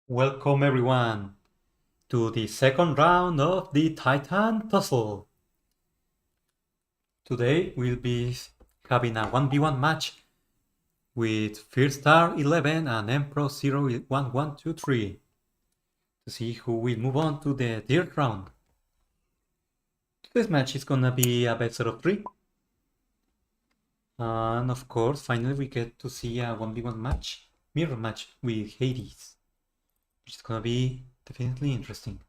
Welcome everyone to the second round of the Titan Tussle. Today we'll be having a 1v1 match with FirstStar11 and MPro01123 to see who will move on to the third round. Today's match is gonna be a best of 3. And of course, finally we get to see a 1v1 match, mirror match with Hades, which is gonna be definitely interesting.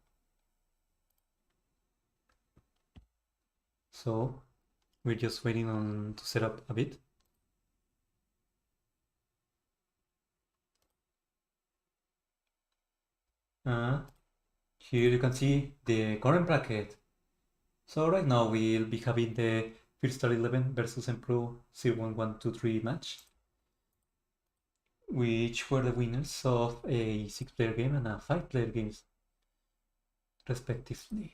So we're just waiting on to set up a bit. Here you can see the current bracket. So right now we'll be having the FirstStar11 versus MPro01123 match, which were the winners of a 6-player game and a 5-player game, respectively.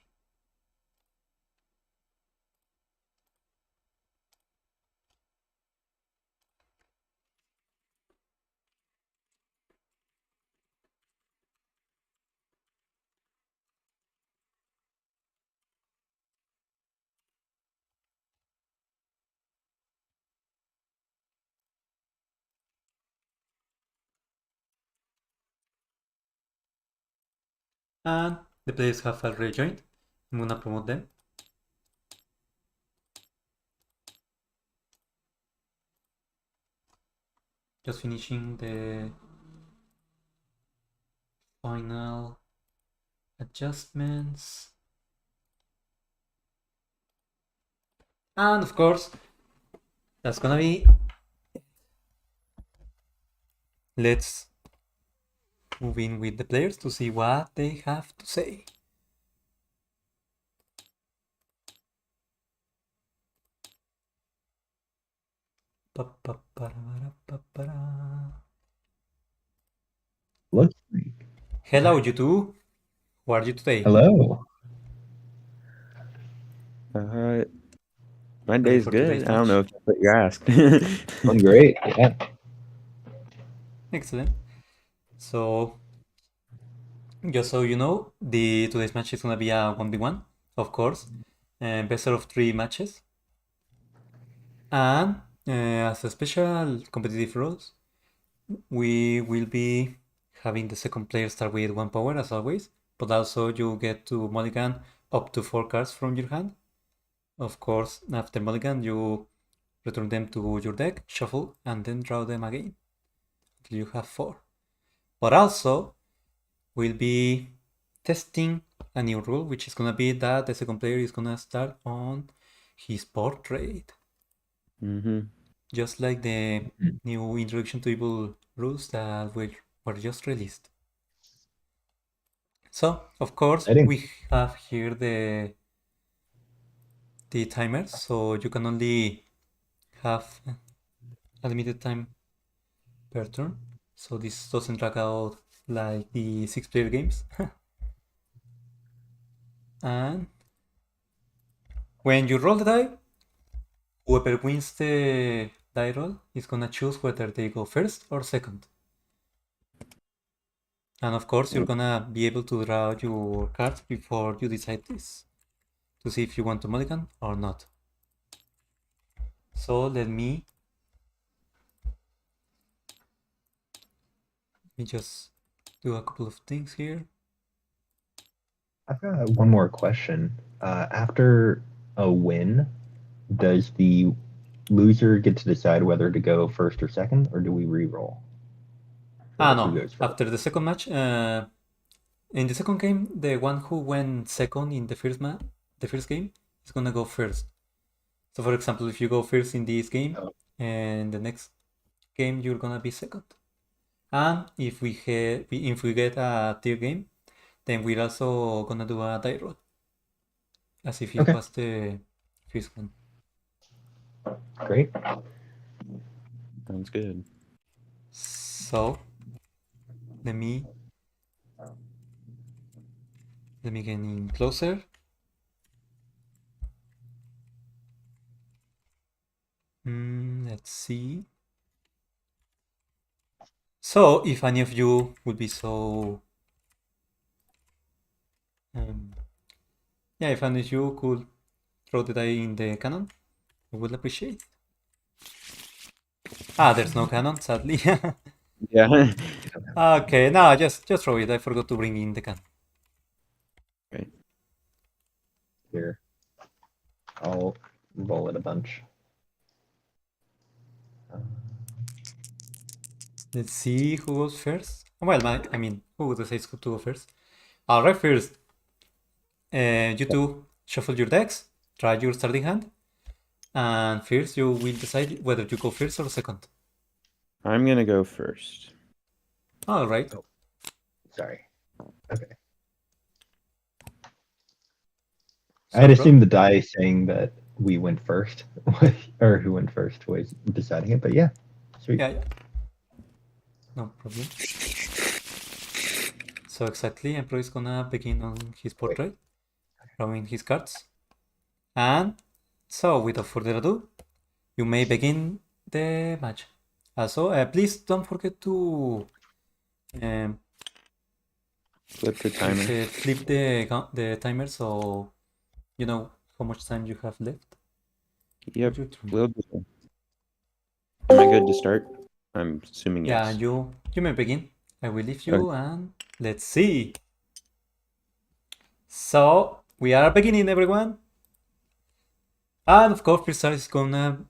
And the players have already joined. I'm gonna promote them. Just finishing the final adjustments. And of course, that's gonna be. Let's move in with the players to see what they have to say. Looks Hello, you two. How are you today? Hello. My Ready day's for good. today's I don't know match? if that's what you asked. I'm great. Yeah. Excellent. So, just so you know, the today's match is gonna be a 1v1, of course, best out of 3 matches. And as a special competitive rules, we will be having the second player start with 1 power as always, but also you get to mulligan up to 4 cards from your hand. Of course, after mulligan, you return them to your deck, shuffle, and then draw them again until you have 4. But also, we'll be testing a new rule, which is gonna be that the second player is gonna start on his portrait. Just like the new Introduction to Evil rules that were just released. So, of course, Exciting. we have here the timer, so you can only have a limited time per turn. So this doesn't drag out like the 6-player games. And when you roll the die, whoever wins the die roll is gonna choose whether they go first or second. And of course, you're gonna be able to draw your cards before you decide this to see if you want to mulligan or not. So let me just do a couple of things here. I've got one more question. After a win, does the loser get to decide whether to go first or second, or do we re-roll? Who No. goes first? After the second match, in the second game, the one who went second in the first game, is gonna go first. So, for example, if you go first in this game, and the next game you're gonna be second. And if we get a tier game, then we're also gonna do a die roll, as if it was the first one. Great. Sounds good. So let me get in closer. Let's see. So if any of you would be so Yeah, if any of you could throw the die in the cannon, I would appreciate it. Ah, there's no cannon, sadly. Yeah. Okay, no, just throw it. I forgot to bring in the cannon. Okay. Here, I'll roll it a bunch. Let's see who goes first. Well, I mean, who decides to go first? Alright, first. You two shuffle your decks, try your starting hand, and first you will decide whether you go first or second. I'm gonna go first. Alright. Oh. Sorry. Okay. So, I'd bro, assume the die saying that we went first, or who went first was deciding it, but yeah, sweet. yeah, no problem. So exactly, MPro is gonna begin on his portrait, drawing his cards. And so, without further ado, you may begin the match. Also, please don't forget to Flip the timer. flip the timer so you know how much time you have left. Yep. Your turn. Will do. Am I good to start? I'm assuming Yeah, yes. you may begin. I will leave you and let's see. So we are beginning, everyone. And of course, FirstStar is gonna.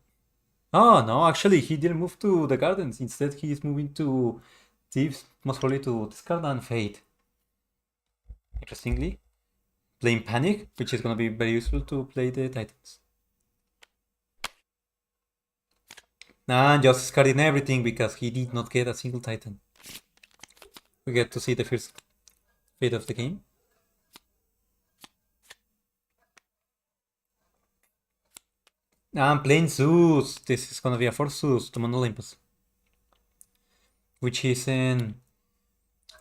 Oh no, actually, he didn't move to the gardens. Instead, he is moving to Thieves, most probably to discard and fade. Interestingly, playing Panic, which is gonna be very useful to play the Titans. And just discarding everything because he did not get a single Titan. We get to see the first fate of the game. I'm playing Zeus. This is gonna be a Force Zeus to Mount Olympus. Which is in.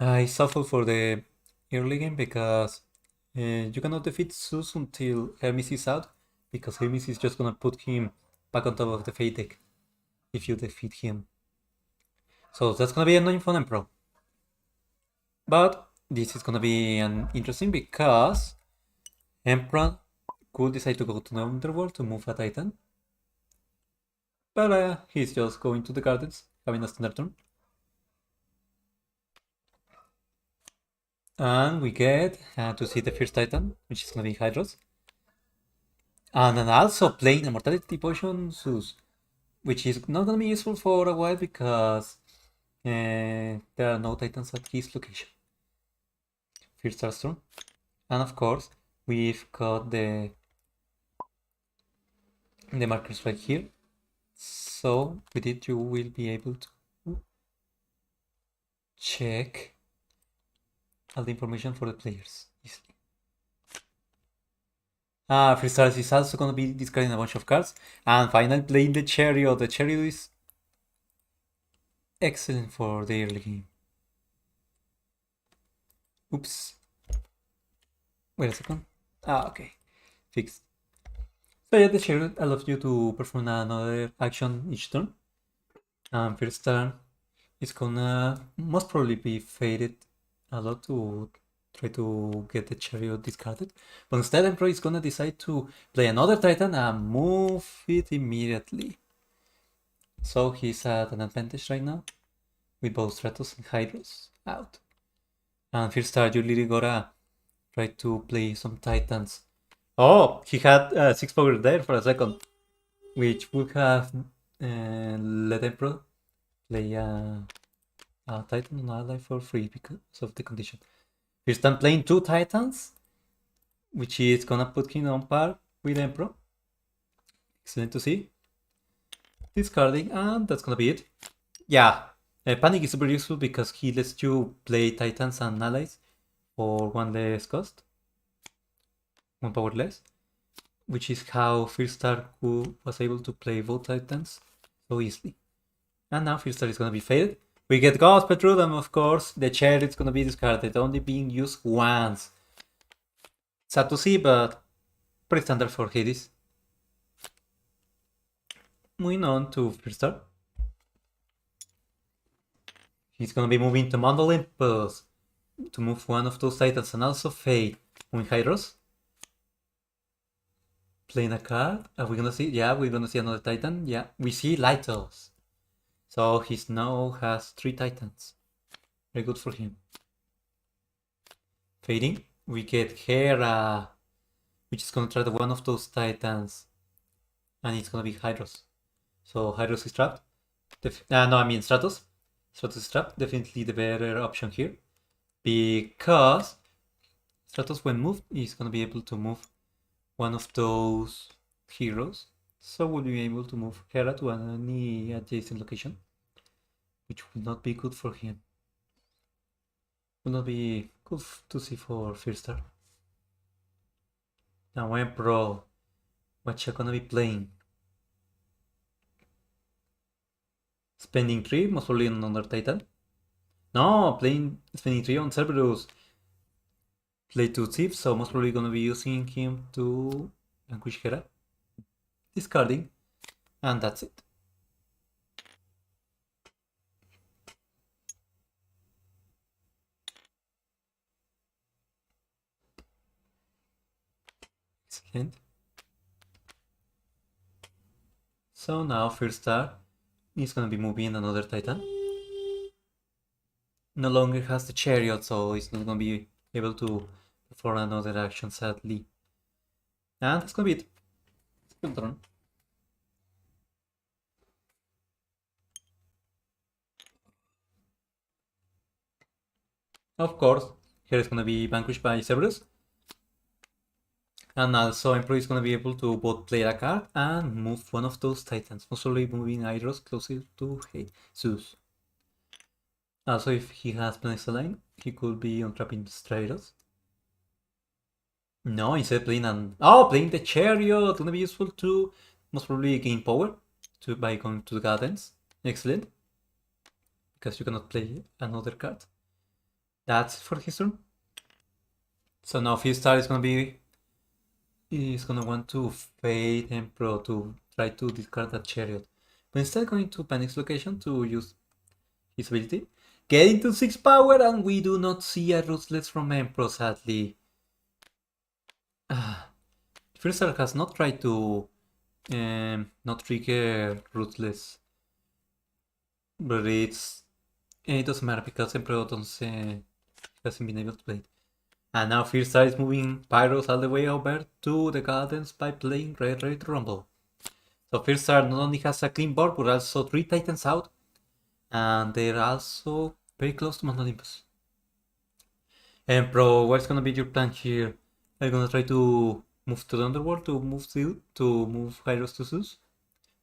It's awful for the early game because you cannot defeat Zeus until Hermes is out, because Hermes is just gonna put him back on top of the Fate deck if you defeat him. So that's gonna be annoying for MPro. But this is gonna be an interesting because MPro could decide to go to the Underworld to move a Titan. But he's just going to the gardens, having a standard turn. And we get to see the first Titan, which is gonna be Hydros. And then also playing a Mortality Potion Zeus, which is not gonna be useful for a while because there are no Titans at his location. First turn. And of course, we've got the markers right here. So with it you will be able to check all the information for the players easily. FirstStar is also going to be discarding a bunch of cards. And finally playing the Chariot. The Chariot is excellent for the early game. Oops. Wait a second. Okay. Fixed. So yeah, the Chariot allows you to perform another action each turn. FirstStar is gonna most probably be faded a lot to try to get the Chariot discarded. But instead, MPro is gonna decide to play another Titan and move it immediately. So he's at an advantage right now with both Stratos and Hydros out. And FirstStar, you really gotta try to play some Titans. Oh, he had 6 power there for a second, which would have let MPro play a Titan on ally for free because of the condition. FirstStar playing 2 Titans, which is gonna put him on par with MPro. Excellent to see. Discarding, and that's gonna be it. Yeah, Panic is super useful because he lets you play Titans and allies for 1 less cost, 1 power less, which is how FirstStar was able to play both Titans so easily. And now FirstStar is gonna be faded. We get Ghost Petrol, and of course the Chariot is gonna be discarded, only being used once. Sad to see, but pretty standard for Hades. Moving on to FirstStar. He's gonna be moving to Mount Olympus to move one of those Titans and also fade. moving Hydros. Playing a card. Are we gonna see? Yeah, we're gonna see another Titan. Yeah, we see Lytos. So he now has 3 Titans. Very good for him. Fading. We get Hera, which is gonna try one of those Titans. And it's gonna be Hydros. So Hydros is trapped. No, I mean Stratos. Stratos is trapped. Definitely the better option here. Because Stratos, when moved, is gonna be able to move one of those heroes. So we'll be able to move Hera to any adjacent location, which will not be good for him. Will not be good to see for FirstStar. Now MPro, what you gonna be playing? Spending 3, most probably on another Titan. No, spending 3 on Cerberus. Play 2 Thief, so most probably gonna be using him to vanquish Hera. Discarding, and that's it. Excellent. So now FirstStar is gonna be moving another Titan. No longer has the chariot, so it's not gonna be able to perform another action, sadly. And that's gonna be it. Good turn. Of course, here is gonna be vanquished by Cerberus. And also MPro is gonna be able to both play a card and move one of those Titans, mostly moving Hydros closer to Jesus. Also, if he has Planet he could be untrapping Stratos. No, instead playing the chariot, gonna be useful to most probably gain power by going to the gardens. Excellent. Because you cannot play another card. That's for his turn. So now FirstStar is gonna want to fade MPro to try to discard that chariot. But instead going to Panic's location to use his ability. Getting to 6 power, and we do not see a Ruthless from MPro, sadly. FirstStar has not tried to not trigger Ruthless. But it doesn't matter because MPro hasn't been able to play it. And now FirstStar is moving Pyros all the way over to the gardens by playing Red Red Rumble. So FirstStar not only has a clean board, but also 3 Titans out. And they're also very close to Mount Olympus. And Pro, what's gonna be your plan here? Are you gonna try to move to the Underworld to move Hyros to Zeus?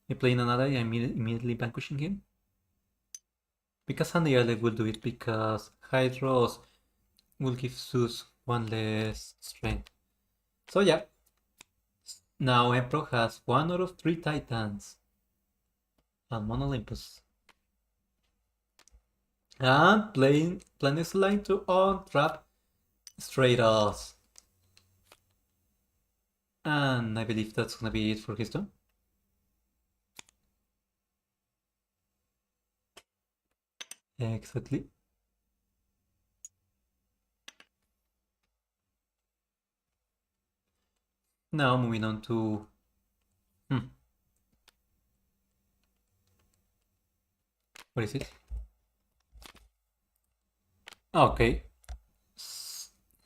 You playing an ally and immediately vanquishing him? Because Sandy Alec will do it, because Hyros will give Zeus 1 less strength. So yeah. Now MPro has 1 out of 3 Titans. And Mount Olympus. And playing Planet Line to untrap Stratos. And I believe that's gonna be it for his turn. Exactly. Now moving on to what is it? Okay.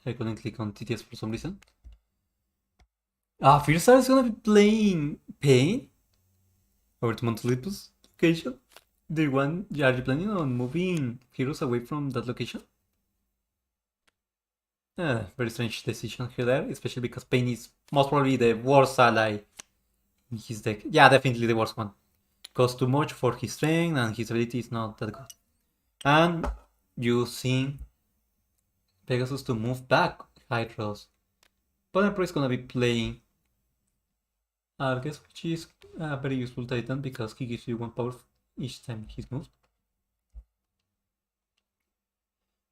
I couldn't click on TTS for some reason. FirstStar is gonna be playing Pain over to Mount Olympus location. Are you planning on moving heroes away from that location? Very strange decision here there, especially because Pain is most probably the worst ally in his deck. Yeah, definitely the worst one. Costs too much for his strength and his ability is not that good. And using Pegasus to move back Hydros. But MPro is gonna be playing Argus, which is a very useful Titan because he gives you 1 power each time he's moved.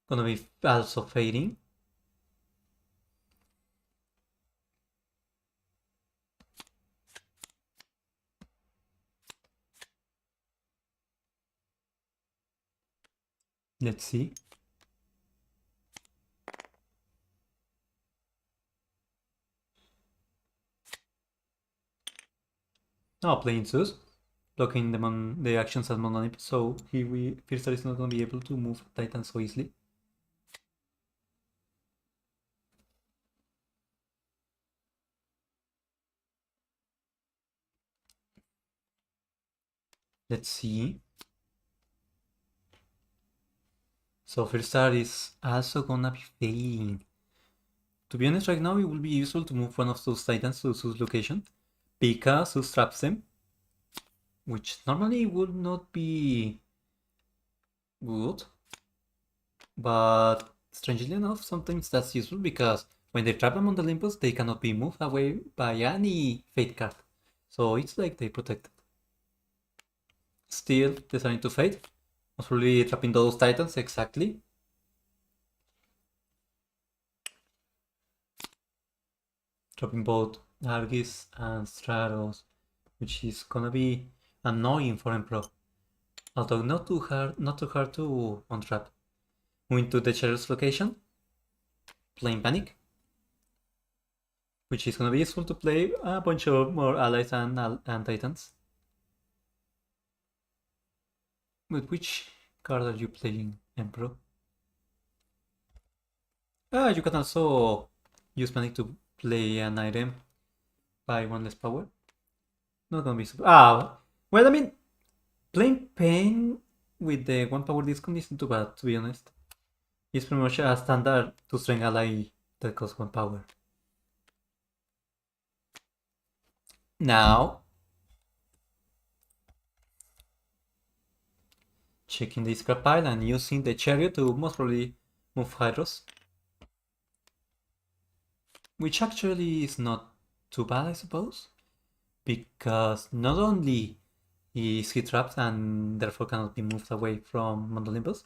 Gonna be also fading. Let's see. Now playing Zeus, blocking the actions at Mount Olympus, so FirstStar is not gonna be able to move Titan so easily. Let's see. So FirstStar is also gonna be failing. To be honest, right now it will be useful to move one of those Titans to Zeus location because Zeus traps them, which normally would not be good, but strangely enough, sometimes that's useful because when they trap them on the Olympus, they cannot be moved away by any Fate card. So it's like they protected. Still deciding to Fate. Most probably trapping those Titans, exactly. Dropping both Argis and Stratos, which is gonna be annoying for MPro. Although not too hard to untrap. Moving to the Cheryl's location, playing Panic, which is gonna be useful to play a bunch of more allies and Titans. But which card are you playing, MPro? You can also use Panic to play an item by 1 less power. Not gonna be super. Well, I mean, playing Pain with the 1 power discount isn't too bad, to be honest. It's pretty much a standard 2-strength ally that costs 1 power. Now, checking the scrap pile and using the chariot to most probably move Hydros. Which actually is not too bad, I suppose. Because not only is he trapped and therefore cannot be moved away from Mount Olympus,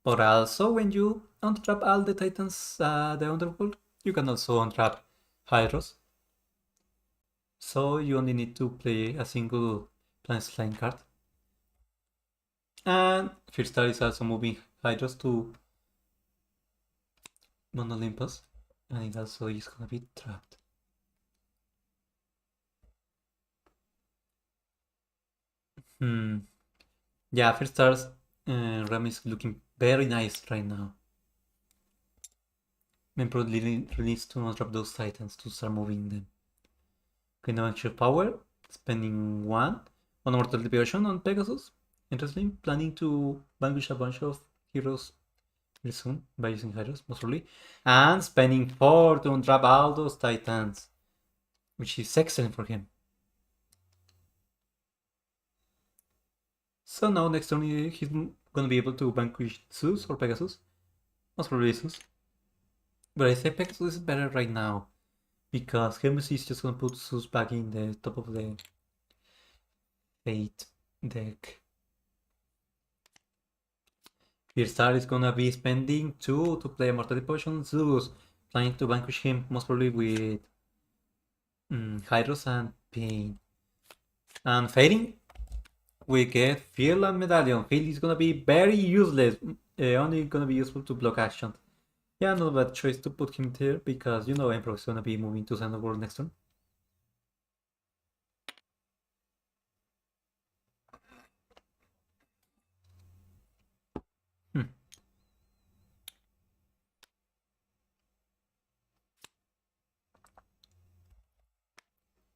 but also when you untrap all the Titans, the Underworld, you can also untrap Hydros. So you only need to play a single Planet Slime card. And FirstStar is also moving Hydros to Mount Olympus, and it also is gonna be trapped. Yeah, FirstStar's RAM is looking very nice right now. MPro really needs to untrap those Titans to start moving them. Okay, now extra power, spending 1 on Mortal Deviation on Pegasus. Interesting, planning to vanquish a bunch of heroes very soon by using Hydros, most probably. And spending 4 to untrap all those Titans, which is excellent for him. So now next turn he's gonna be able to vanquish Zeus or Pegasus. Most probably Zeus. But I say Pegasus is better right now, because Hermes is just gonna put Zeus back in the top of the Fate deck. FirstStar is gonna be spending 2 to play a Mortality Potion on Zeus, planning to vanquish him most probably with Hydros and Pain. And fading, we get Field and Medallion. Field is gonna be very useless, only gonna be useful to block action. Yeah, not a bad choice to put him there because you know MPro is gonna be moving to Underworld next turn.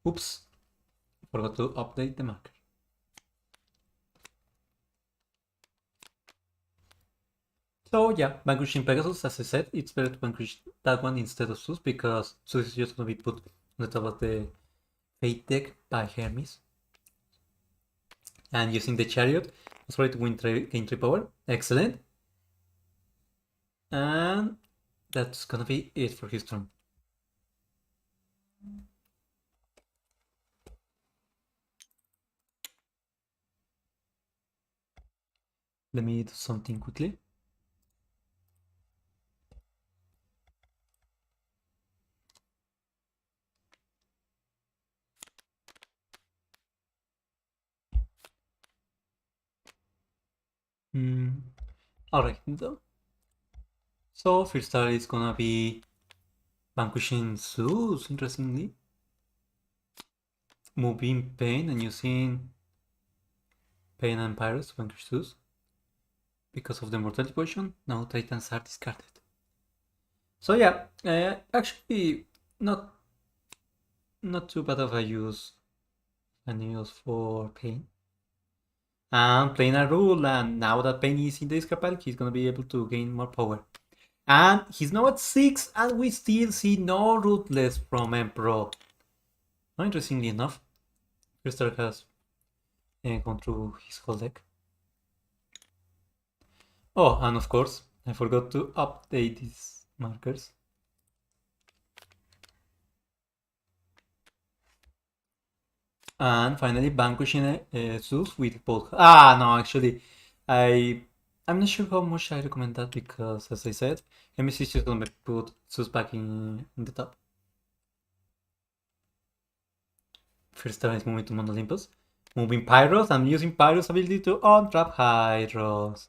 Oops, forgot to update the marker. So yeah, vanquishing Pegasus, as I said, it's better to vanquish that one instead of Zeus because Zeus is just gonna be put on the top of the Fate deck by Hermes. And using the Chariot, sorry to gain 3 power. Excellent. And that's gonna be it for his turn. Let me do something quickly. Alright, so FirstStar is gonna be vanquishing Zeus, interestingly. moving Pain and using Pain and Pyrus to vanquish Zeus. Because of the mortality potion, now Titans are discarded. So yeah, actually not too bad of a use for Pain. And playing a rule, and now that Pain is in the discard pile, he's gonna be able to gain more power. And he's now at 6, and we still see no Ruthless from MPro. Now, interestingly enough, FirstStar has gone through his whole deck. Oh, and of course, I forgot to update these markers. And finally, vanquishing Zeus with both. Ah, no, actually, I'm not sure how much I recommend that because, as I said, MSC is just gonna put Zeus back in the top. First time is moving to Mount Olympus. Moving Pyros. I'm using Pyros' ability to untrap Hyros,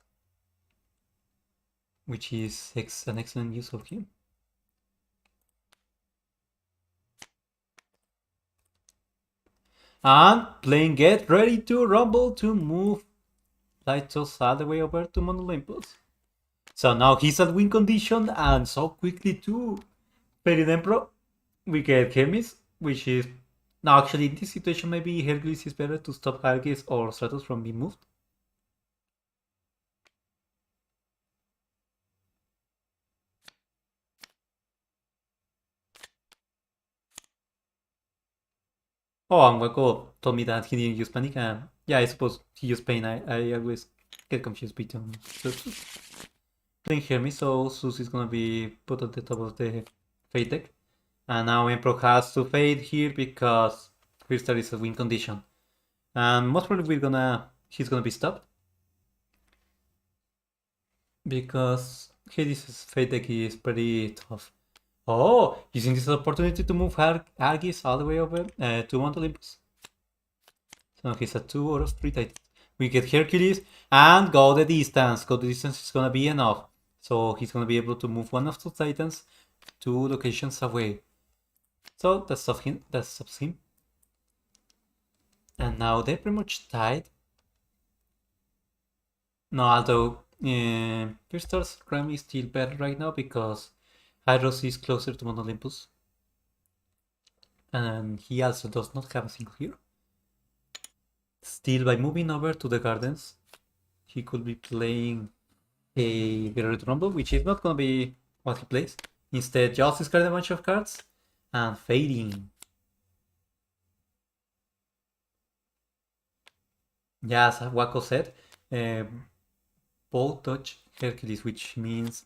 which is an excellent use of him. And playing Get Ready to Rumble to move Lightos all the way over to Mount Olympus. So now he's at win condition, and so quickly too. Fairy Emperor, we get Hermes, which is... Now actually in this situation maybe Hercules is better to stop Hercules or Stratos from being moved. Oh, and Waco told me that he didn't use Panic, and yeah, I suppose he used Pain. I always get confused between Zeus. Playing Hermes, so Zeus is gonna be put at the top of the Fate deck. And now Emperor has to Fate here because Crystal is a win condition. And most probably he's gonna be stopped. Because Hades' Fate deck is pretty tough. Oh, using this opportunity to move Argis all the way over to Mount Olympus. So he's at 2 out of 3 Titans. We get Hercules and go the distance. Go the distance is gonna be enough. So he's gonna be able to move one of the Titans 2 locations away. So that stops him. And now they're pretty much tied. No, although FirstStar's Ram is still better right now because Hyros is closer to Mount Olympus. And he also does not have a single hero. Still, by moving over to the gardens, he could be playing a Get Rumble, which is not going to be what he plays. Instead, just discard a bunch of cards and fading. Yeah, as Waco said, both touch Hercules, which means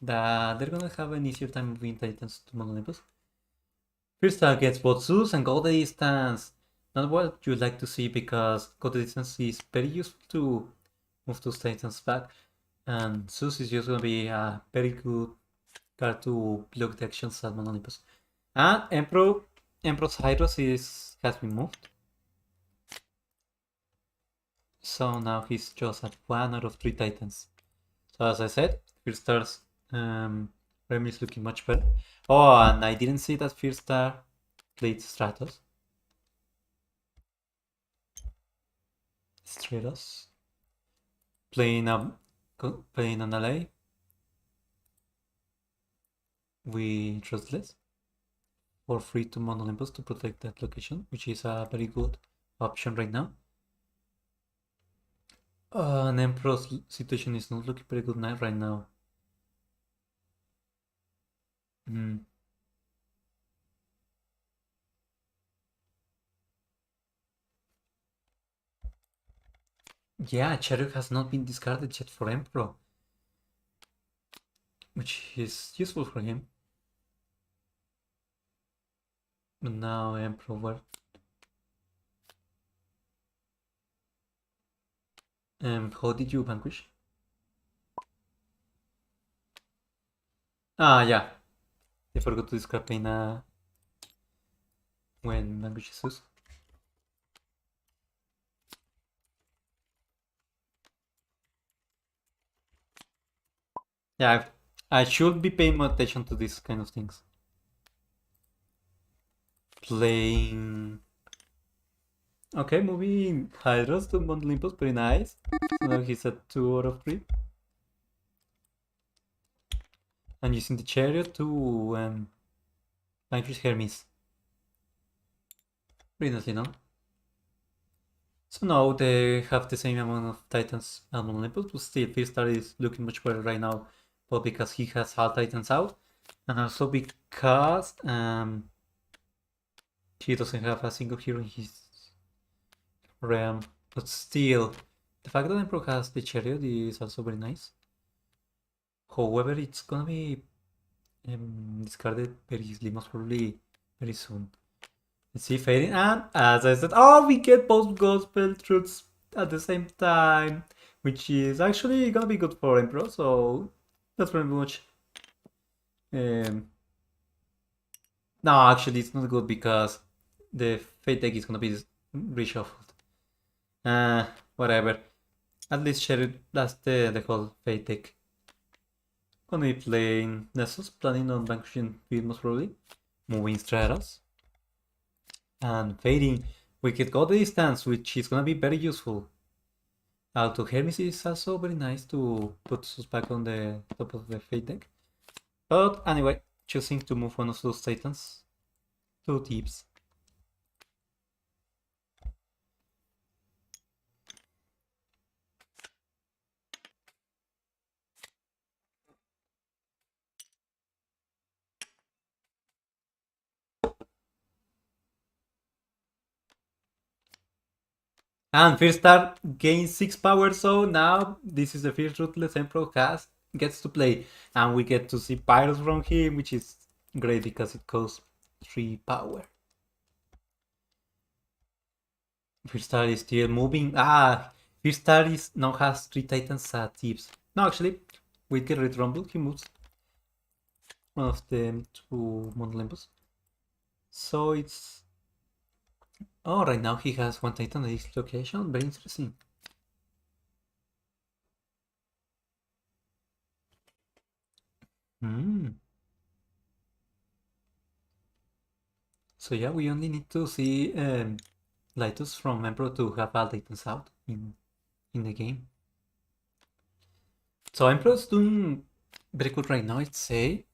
that they're gonna have an easier time moving Titans to Mount Olympus. First targets both Zeus and go the distance. Not what you'd like to see because go the distance is very useful to move those Titans back. And Zeus is just gonna be a very good card to block the actions at Mount Olympus. And Emperor's Hyros has been moved. So now he's just at 1 out of 3 Titans. So as I said, FirstStar's Rem is looking much better. Oh, and I didn't see that FirstStar played Stratos. Playing an ally with Trustless for free to Mount Olympus to protect that location, which is a very good option right now. And Emperor's situation is not looking very good right now. Yeah, Chariot has not been discarded yet for Emperor, which is useful for him. But now Emperor, how did you vanquish? Ah, yeah. I forgot to discard Pena when vanquish Zeus. Yeah, I should be paying more attention to these kind of things. Playing Okay, moving Hydras to Mount Olympus, very nice. So now he's at 2 out of 3. And using the chariot to vanquish Hermes. Very nicely, no? So now they have the same amount of Titans on Olympus, but still FirstStar is looking much better right now. But because he has all Titans out, and also because he doesn't have a single hero in his realm. But still, the fact that MPro has the chariot is also very nice. However, it's gonna be discarded very easily, most probably very soon. Let's see, fading, and as I said, oh, we get both gospel truths at the same time, which is actually gonna be good for Emperor, so that's very much. No, actually, it's not good because the fate deck is gonna be reshuffled. Whatever. At least share that's the whole fate deck. Gonna be playing Nessus, planning on vanquishing Field most probably, moving Stratos, and fading. We could go the distance, which is gonna be very useful. Auto Hermes is also very nice to put us back on the top of the fate deck. But anyway, choosing to move one of those titans to tips. And first star gains 6 power, so now this is the first Ruthless Emperor gets to play. And we get to see Pyros from him, which is great because it costs 3 power. First star is still moving. First star is now has 3 titans at tips. No, actually, with Get Red Rumble, he moves one of them to Mount Olympus. So it's... Oh, right now he has 1 titan at this location. Very interesting. So yeah, we only need to see Lightus from MPro to have all titans out in the game. So MPro is doing very good right now, I'd say.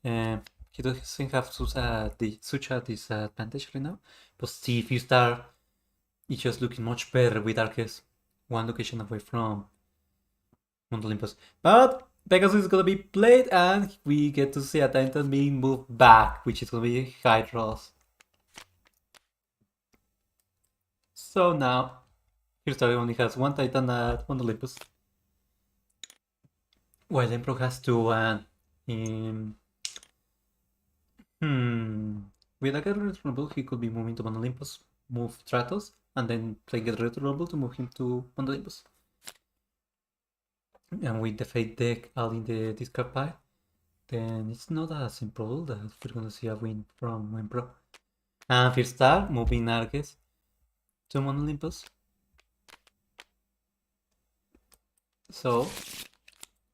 He doesn't have such a disadvantage right now. But see, if you start, it's just looking much better with Arceus 1 location away from Mount Olympus. But Pegasus is gonna be played, and we get to see a Titan being moved back, which is gonna be Hydros. So now, FirstStar only has 1 Titan at Mount Olympus. While Empro has 2, and with a Get Rumble, he could be moving to Mount Olympus, move Stratos, and then play Get Rumble to move him to Mount Olympus. And with the Fate deck all in the discard pile, then it's not as simple that we're gonna see a win from Empro. And FirstStar moving Arceus to Mount Olympus. So,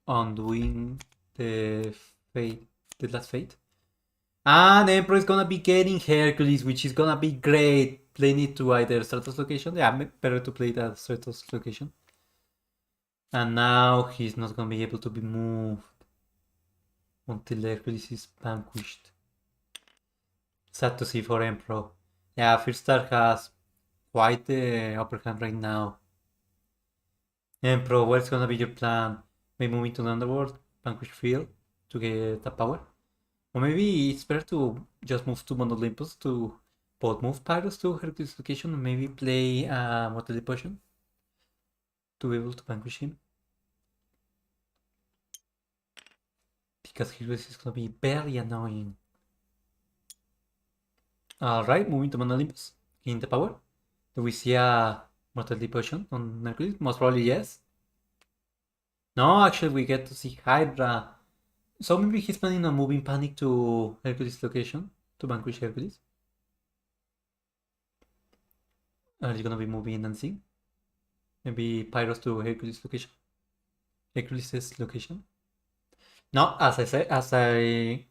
undoing the last fate. And Emperor is gonna be getting Hercules, which is gonna be great. Playing it to either Stratos location. Yeah, better to play that Stratos location. And now he's not gonna be able to be moved until Hercules is vanquished. Sad to see for Emperor. Yeah, FirstStar has quite the upper hand right now. Emperor, what's gonna be your plan? Maybe moving to the Underworld, vanquish Field to get the power? Or maybe it's better to just move to Mount Olympus to both move Pyros to Hercules location and maybe play Mortality Potion to be able to vanquish him. Because Hercules is gonna be very annoying. Alright, moving to Mount Olympus. Gain the power. Do we see a Mortality Potion on Hercules? Most probably yes. No, actually we get to see Hydra. So maybe he's planning on moving Panic to Hercules location to vanquish Hercules. Are you gonna be moving Dancing? Maybe Pyros to Hercules location. Hercules' location. No, as I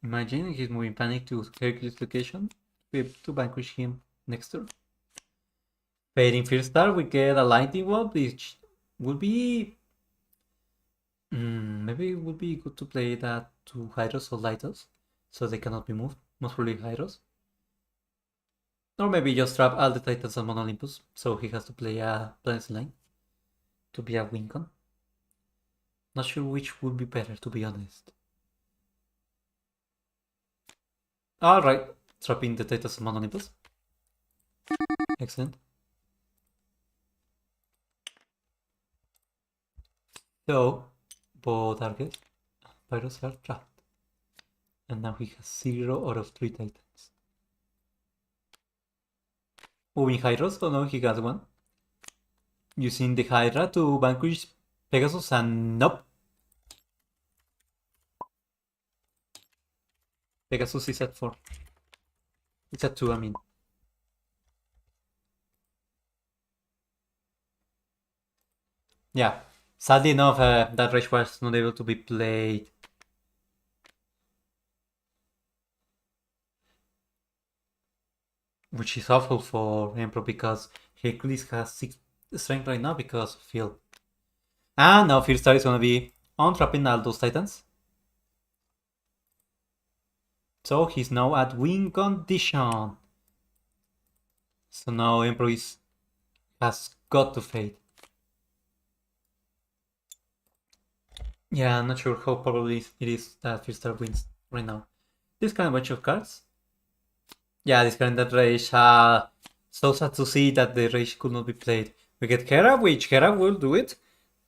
imagine, he's moving Panic to Hercules location to vanquish him next turn. Fading first star, we get a lightning wall, which would be maybe it would be good to play that to Hyros or Lytos, so they cannot be moved. Most probably Hyros. Or maybe just trap all the Titans on Mount Olympus, so he has to play a Planet's Line to be a win con. Not sure which would be better, to be honest. Alright, trapping the Titans on Mount Olympus. Excellent. So, both targets, Pyros are trapped. And now he has 0 out of 3 Titans. Moving Hyros, oh no, he got one. Using the Hydra to vanquish Pegasus, and nope. Pegasus is at 4. It's at 2, I mean. Yeah, sadly enough, that Rage was not able to be played. Which is awful for MPro because Hercules has 6 strength right now because of Phil. And now FirstStar is gonna be untrapping all those Titans. So he's now at win condition. So now MPro has got to fade. Yeah, I'm not sure how probably it is that FirstStar wins right now. This kind of bunch of cards. Yeah, this kind of Rage. So sad to see that the Rage could not be played. We get Hera, which Hera will do it.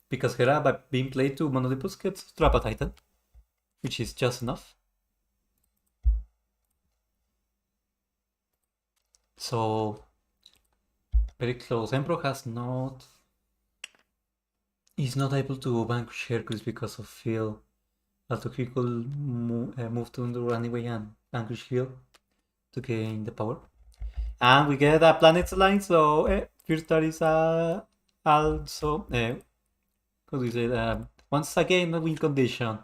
Because Hera, by being played to Monolithus, gets Trap a Titan. Which is just enough. So, very close. MPro has not... He's not able to vanquish Hercules because of Phil. Although he could move to Underworld anyway and vanquish Phil to gain the power. And we get a Planet's Line, so FirstStar is also... how do you say, once again a win condition.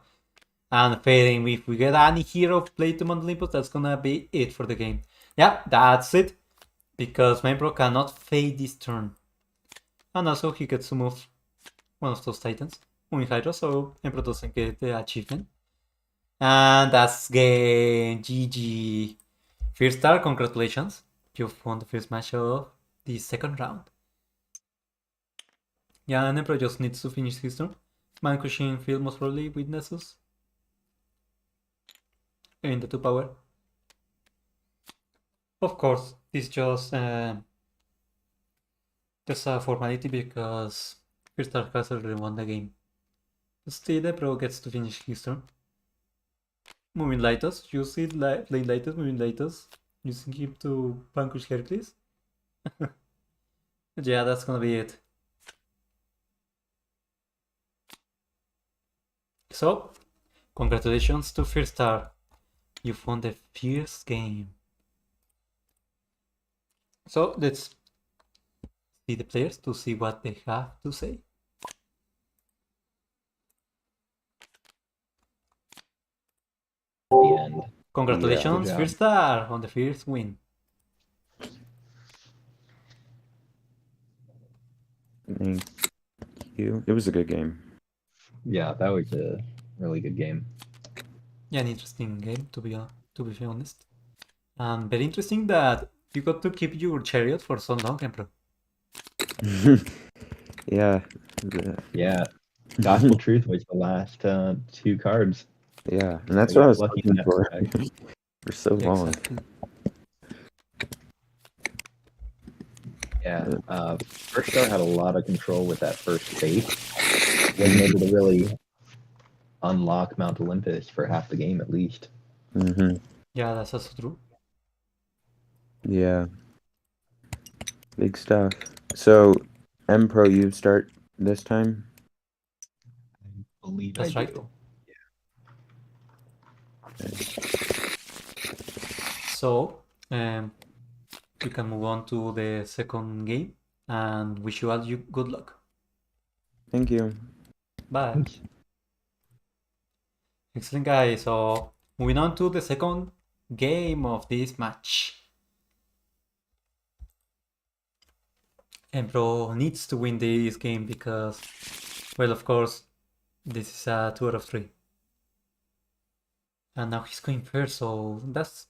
And fading, if we get any hero played to Mount Olympus, that's gonna be it for the game. Yeah, that's it. Because MPro cannot fade this turn. And also he gets to move one of those Titans, moving Hydra, so MPro doesn't get the achievement. And that's game. GG. FirstStar, congratulations. You've won the first match of the second round. Yeah, and MPro just needs to finish his turn. Vanquishing Phil most probably with Nessus. In the 2 power. Of course, this just a formality because FirstStar has already won the game. Still, the pro gets to finish his turn. Moving Lytos, use it, play Lytos, moving Lytos, using him to vanquish Hercules. Yeah, that's gonna be it. So, congratulations to FirstStar. You've won the first game. So, let's see the players to see what they have to say. The end. Congratulations, Yeah, good FirstStar, on the first win. Thank you. It was a good game. Yeah, that was a really good game. Yeah, an interesting game, to be honest. Very interesting that you got to keep your chariot for so long, MPro. Yeah. Yeah. Gospel Truth was the last 2 cards. Yeah, and that's what I was Lucky looking in that for respect. for so long. Exactly. Yeah. FirstStar had a lot of control with that first base. Wasn't able to really unlock Mount Olympus for half the game at least. Mm-hmm. Yeah, that's also true. Yeah. Big stuff. So, MPro, you start this time? I believe That's I right. do. So, we can move on to the second game and wish you all good luck. Thank you. Bye. Thanks. Excellent, guys. So, moving on to the second game of this match. MPro needs to win this game because, well, of course, this is a 2 out of 3. And now he's going first, so that's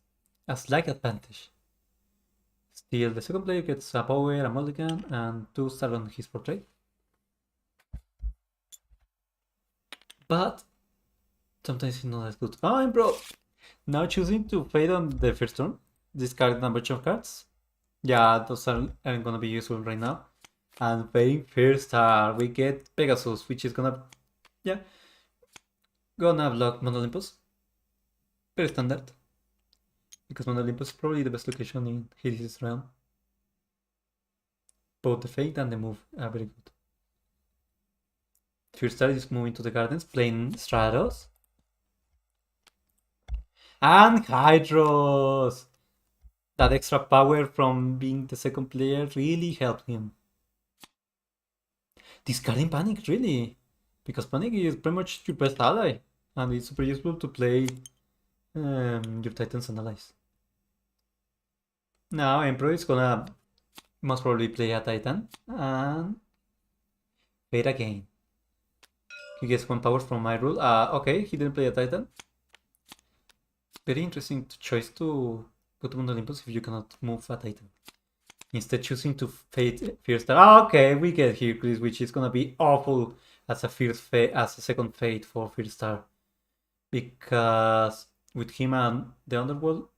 a slight advantage. Still, the second player gets a power, a mulligan, and 2 stars on his portrait. But sometimes it's not as good. Oh, bro! Now choosing to fade on the first turn, discarding a bunch of cards. Yeah, those aren't gonna be useful right now. And fading first star, we get Pegasus, which is gonna block Mono Olympus. Very standard. Because Mono Olympus is probably the best location in Hades' realm. Both the fade and the move are very good. First star is moving to the gardens, playing Stratos. And Hydros! That extra power from being the second player really helped him. Discarding Panic, really? Because Panic is pretty much your best ally. And it's super useful to play your Titans and allies. Now MPro is gonna most probably play a Titan and fade again. He gets 1 power from my rule. Okay, he didn't play a Titan. Very interesting choice to go to Moon Olympus if you cannot move a Titan. Instead choosing to fade First Star. Okay, we get Hercules, which is gonna be awful as a second fade for First Star. Because with him and the Underworld,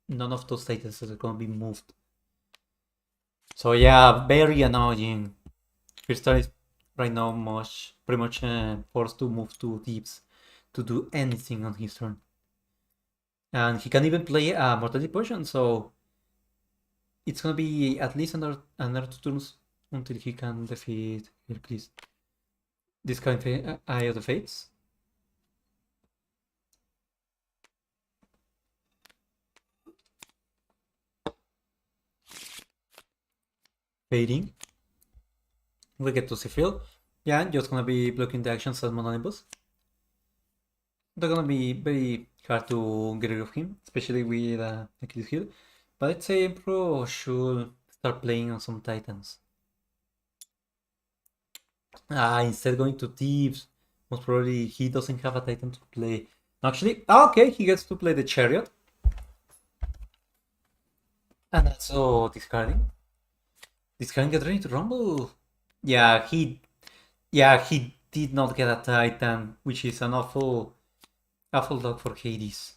none of those Titans are gonna be moved. So yeah, very annoying. First Star is right now pretty much forced to move to Deeps to do anything on his turn. And he can even play a Mortality Potion, so it's gonna be at least another 2 turns until he can defeat Hercules. Discarding Eye of the Fates. Fading. We get to Seafield. Yeah, just gonna be blocking the actions as Monolibus. They're gonna be very hard to get rid of him, especially with Achilles heel. But I'd say Pro should start playing on some Titans. Instead going to Thieves. Most probably he doesn't have a Titan to play. Actually, okay, he gets to play the Chariot. And also discarding. Discarding get ready to rumble. Yeah, he did not get a Titan, which is an awful luck for Hades.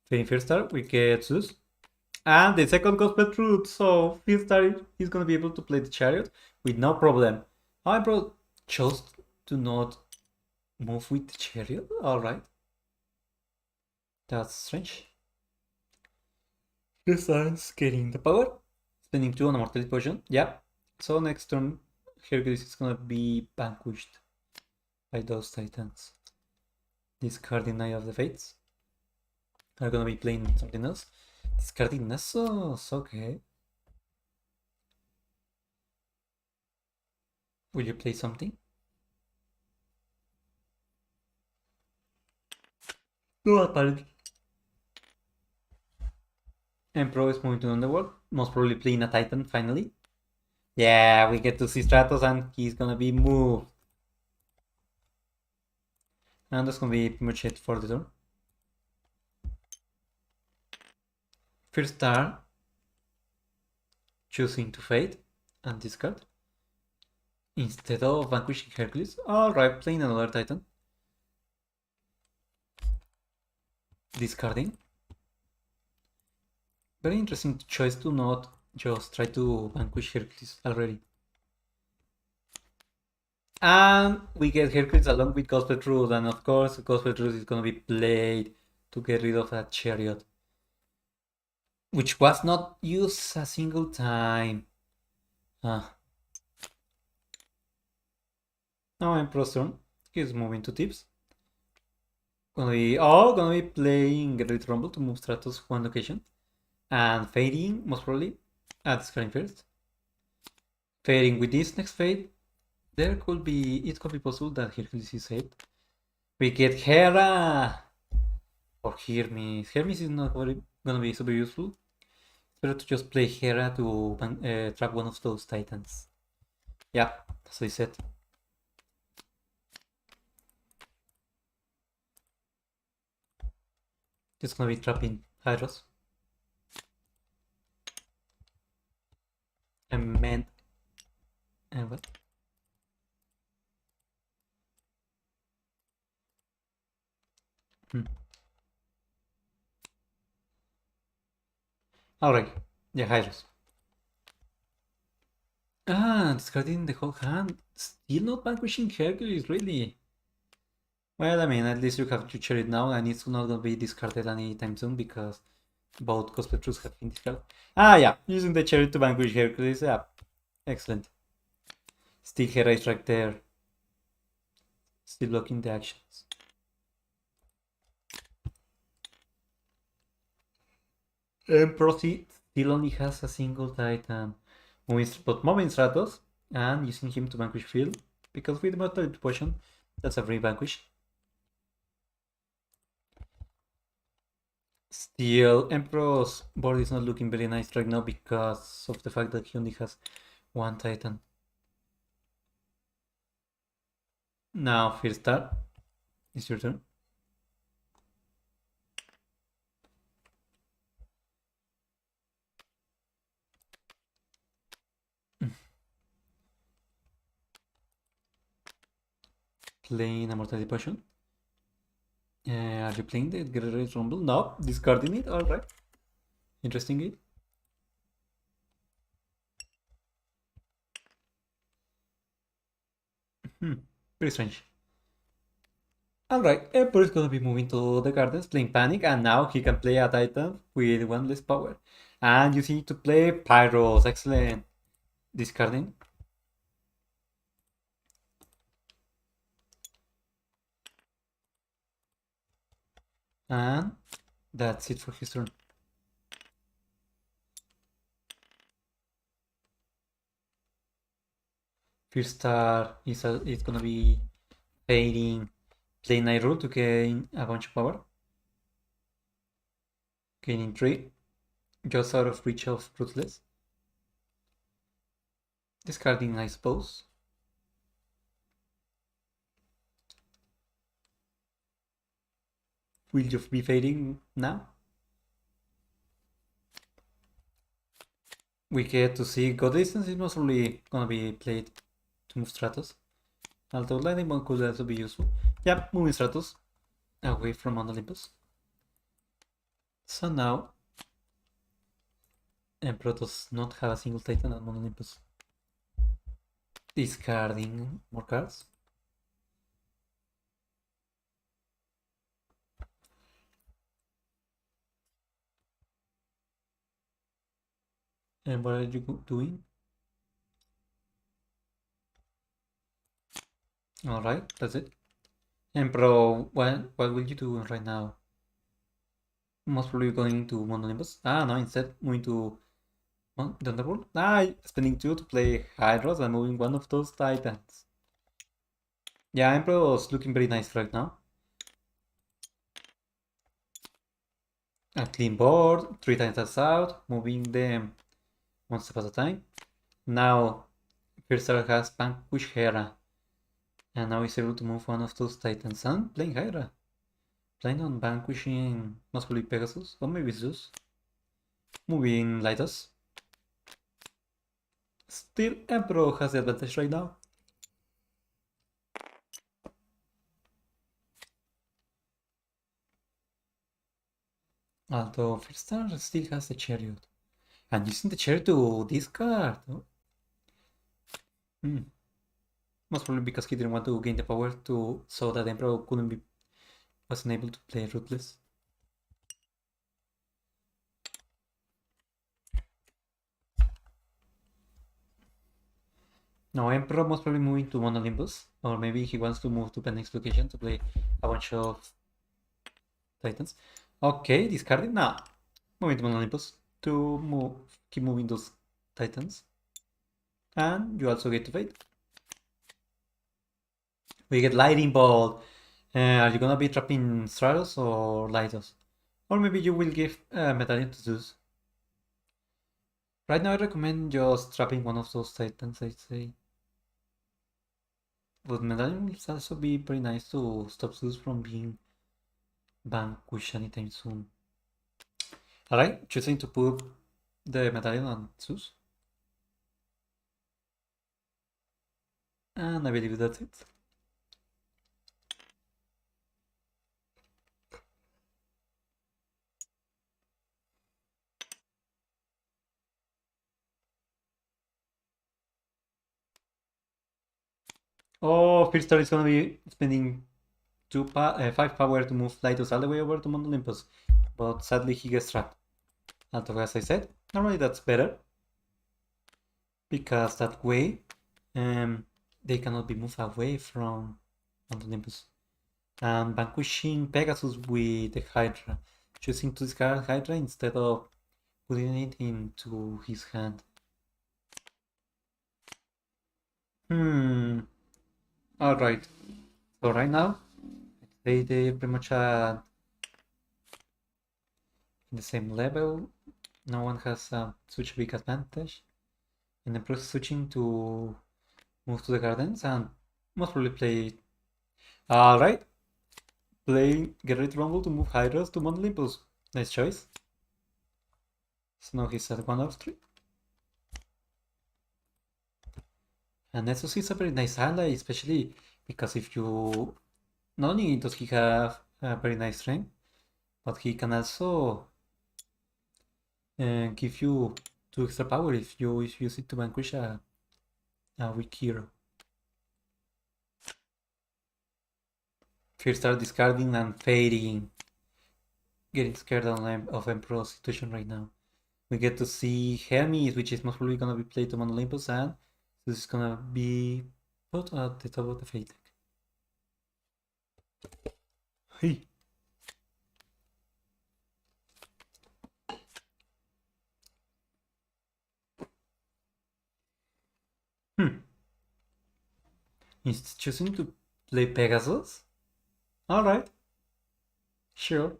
Fading First Star, we get Zeus. And the second Gospel Truth, so First Star is gonna be able to play the Chariot with no problem. Bro chose to not move with the Chariot. Alright. That's strange. First Star's getting the power. Spending 2 on a Mortality Potion. Yeah. So next turn, Hercules is gonna be vanquished by those Titans. Discarding Eye of the Fates. I'm gonna be playing something else. Discarding Nessos, okay. Will you play something? No, apparently. MPro is moving to Underworld. Most probably playing a Titan finally. Yeah, we get to see Stratos and he's gonna be moved. And that's gonna be pretty much it for the turn. First Star choosing to fade and discard instead of vanquishing Hercules. Alright, playing another Titan. Discarding. Very interesting choice to not just try to vanquish Hercules already. And we get Hercules along with Gospel Truth, and of course Gospel Truth is gonna be played to get rid of that Chariot, which was not used a single time. Now MPro's turn. He's moving to Tips. Gonna be playing Get Ready to Rumble to move Stratos 1 location. And fading, most probably. Discarding first. Fading with this next fade. It could be possible that Hercules is saved. We get Hera or Hermes. Hermes is not gonna be super useful, better to just play Hera to trap one of those titans. Yeah, that's what I said. Just gonna be trapping Hydros. And man. And what? Alright. Yeah, Hydros. Discarding the whole hand. Still not vanquishing Hercules, really. Well, I mean, at least you have to share it now, and it's not gonna be discarded anytime soon because both Cospetrus have been discarded. Yeah, using the cherry to vanquish Hercules. Yeah, excellent. Still Hera is right there. Still blocking the actions. MPro01123 still only has a single Titan. But moving Stratos and using him to vanquish field. Because with Mortal Potion, that's a free vanquish. Still, Emperor's board is not looking very nice right now because of the fact that he only has one Titan. Now, FirstStar, it's your turn. Playing a Mortality Potion. Are you playing the Guerrero's Rumble? No, discarding it. Alright. Interesting it. Pretty strange. Alright, Emperor is gonna be moving to the gardens, playing Panic, and now he can play a Titan with one less power. And you see to play Pyros. Excellent. Discarding. And that's it for his turn. FirstStar is gonna be fading, playing Night Rule to gain a bunch of power. Gaining 3, just out of reach of Ruthless. Discarding, I suppose. Will you be fading now? We get to see God Distance is most probably gonna be played to move Stratos. Although Lightning Bond could also be useful. Yep, moving Stratos away from Mount Olympus. So now Emperor does not have a single Titan at Mount Olympus. Discarding more cards. And what are you doing? Alright, that's it. Emperor, what will you do right now? Most probably going to Mount Olympus. No, instead moving to the Underworld. Spending 2 to play Hydros and moving one of those Titans. Yeah, Emperor's looking very nice right now. A clean board, 3 Titans out, moving them one step at a time. Now, FirstStar has Vanquish Hera. And now he's able to move one of those Titans and playing Hydra. Playing on vanquishing most probably Pegasus, or maybe Zeus. Moving Lytos. Still, Emperor has the advantage right now. Although FirstStar still has the Chariot. And using the Chariot to discard. Most probably because he didn't want to gain the power so that Emperor wasn't able to play Ruthless. Now Emperor most probably moving to Mount Olympus, or maybe he wants to move to the next location to play a bunch of Titans. Okay, discarded. Nah, moving to Mount Olympus to keep moving those Titans. And you also get to fade. We get Lightning Bolt. Are you gonna be trapping Stratos or Lytos? Or maybe you will give Medallion to Zeus. Right now I recommend just trapping one of those titans, I'd say. But medallion will also be pretty nice to stop Zeus from being vanquished anytime soon. Alright, choosing to put the medallion on Zeus. And I believe that's it. Oh, FirstStar is gonna be spending 5 power to move Lytos all the way over to Mount Olympus. But sadly he gets trapped. And as I said, normally that's better. Because that way they cannot be moved away from Mount Olympus. And vanquishing Pegasus with the Hydra. Choosing to discard Hydra instead of putting it into his hand. Alright. So right now, they're pretty much in the same level. No one has such a big advantage. And MPro is switching to move to the gardens and most probably play. Alright. Play Get Ready to Rumble to move Hydras to Mount Olympus. Nice choice. So now he's at 1 out of 3. And Nessus is a very nice ally, especially because if you. Not only does he have a very nice strength, but he can also give you 2 extra power if you use it to vanquish a weak hero. First start discarding and fading. Getting scared of MPro's situation right now. We get to see Hermes, which is most probably gonna be played to Mount Olympus, and this is gonna be put at the top of the fate deck. Hey. He's choosing to play Pegasus? Alright. Sure.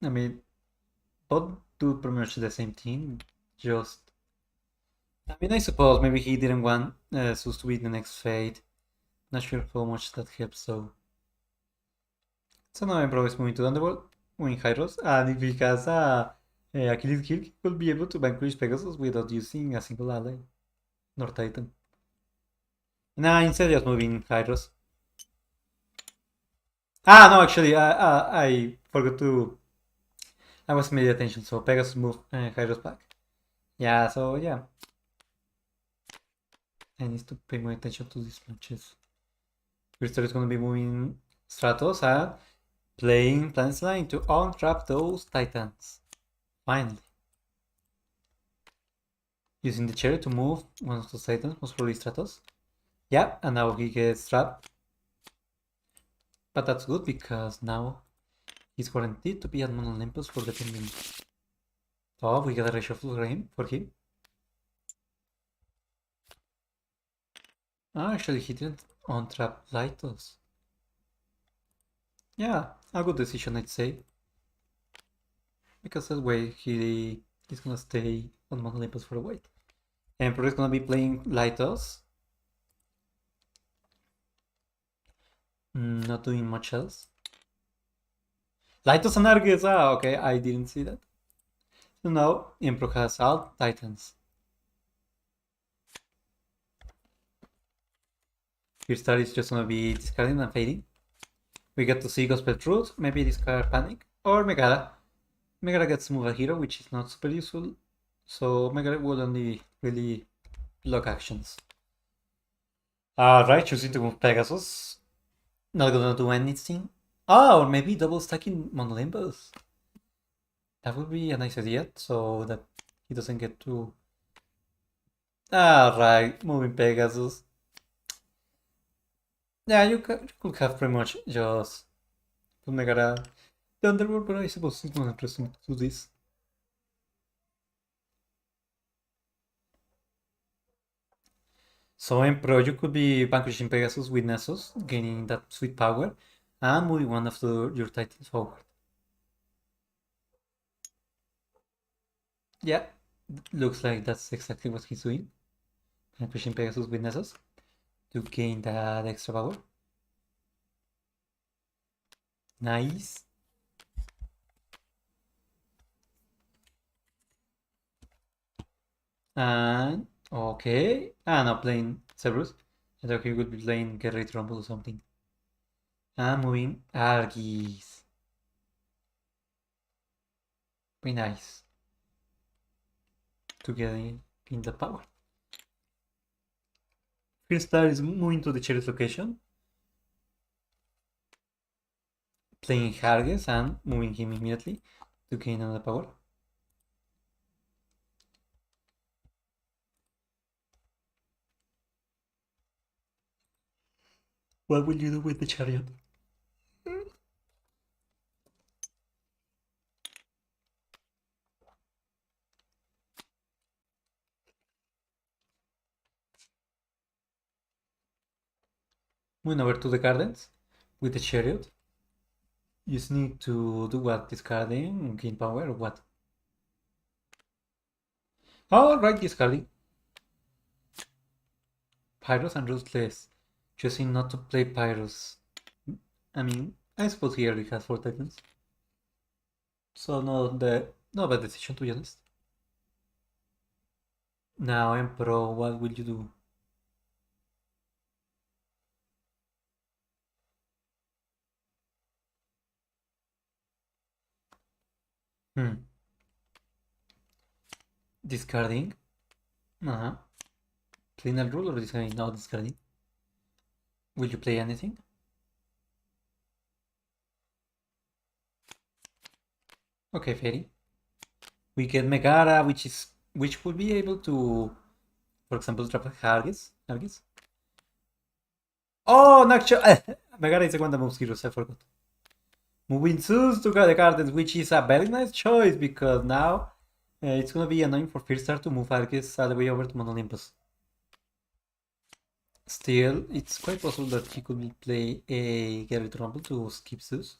I mean, both do pretty much the same thing, just. I mean, I suppose maybe he didn't want Zeus to be the next fate. Not sure how much that helps, though. So now MPro is moving to Underworld, moving Hyros, and if he has a Achilles heel, he will be able to vanquish Pegasus without using a single ally, nor Titan. Nah, instead just moving Hyros. No, actually, I forgot to. I was paying attention, so Pegasus moved Hyros back. Yeah, so yeah. I need to pay more attention to these matches. Crystal is gonna be moving Stratos and playing Planet's Line to untrap those Titans. Finally. Using the cherry to move one of those Titans, most probably Stratos. Yeah, and now he gets trapped. But that's good because now he's guaranteed to be at Mount Olympus for the 10 minutes. Oh, we got a reshuffle for him. Actually, he didn't untrap Lytos. Yeah, a good decision, I'd say. Because that way he is gonna stay on Mount Olympus for a while. Emperor is gonna be playing Lytos. Not doing much else. Lytos and Argus! Okay, I didn't see that. So now Emperor has all Titans. Firstar is just gonna be discarding and fading. We get to see Gospel Truth, maybe discard Panic, or Megara. Megara gets to move a hero, which is not super useful. So Megara will only really block actions. Right, choosing to move Pegasus. Not gonna do anything. Or maybe double stacking Mount Olympus. That would be a nice idea, so that he doesn't get to. Right, moving Pegasus. Yeah, you could have pretty much just put Megara the Underworld, but I suppose it's not interesting to do this. So in Pro, you could be vanquishing Pegasus with Nessus, gaining that sweet power, and moving one of your Titans forward. Yeah, looks like that's exactly what he's doing. Pushing Pegasus with Nessus to gain that extra power. Nice. And okay. Not playing Cerberus. I thought he would be playing Get Ready to Rumble or something. Moving Argis. Very nice. To get in the power. FirstStar is moving to the Chariot location. Playing Harges and moving him immediately to gain another power. What will you do with the Chariot? Moving over to the gardens with the Chariot. You just need to do what? Discarding, gain power, or what? Alright, discarding. Pyros and Ruthless. Choosing not to play Pyros. I mean, I suppose he already has 4 Titans. So not bad decision, to be honest. Now, Emperor, what will you do? Discarding. Playing a rule or discarding? No, discarding. Will you play anything? Okay, Fairy. We get Megara, which will be able to, for example, trap Hargis. Oh, Nacho! Megara is the one that moves heroes, I forgot. Moving Zeus to the gardens, which is a very nice choice because now it's gonna be annoying for FirstStar to move Argus all the way over to Mount Olympus. Still, it's quite possible that he could play a Garrett Rumble to skip Zeus.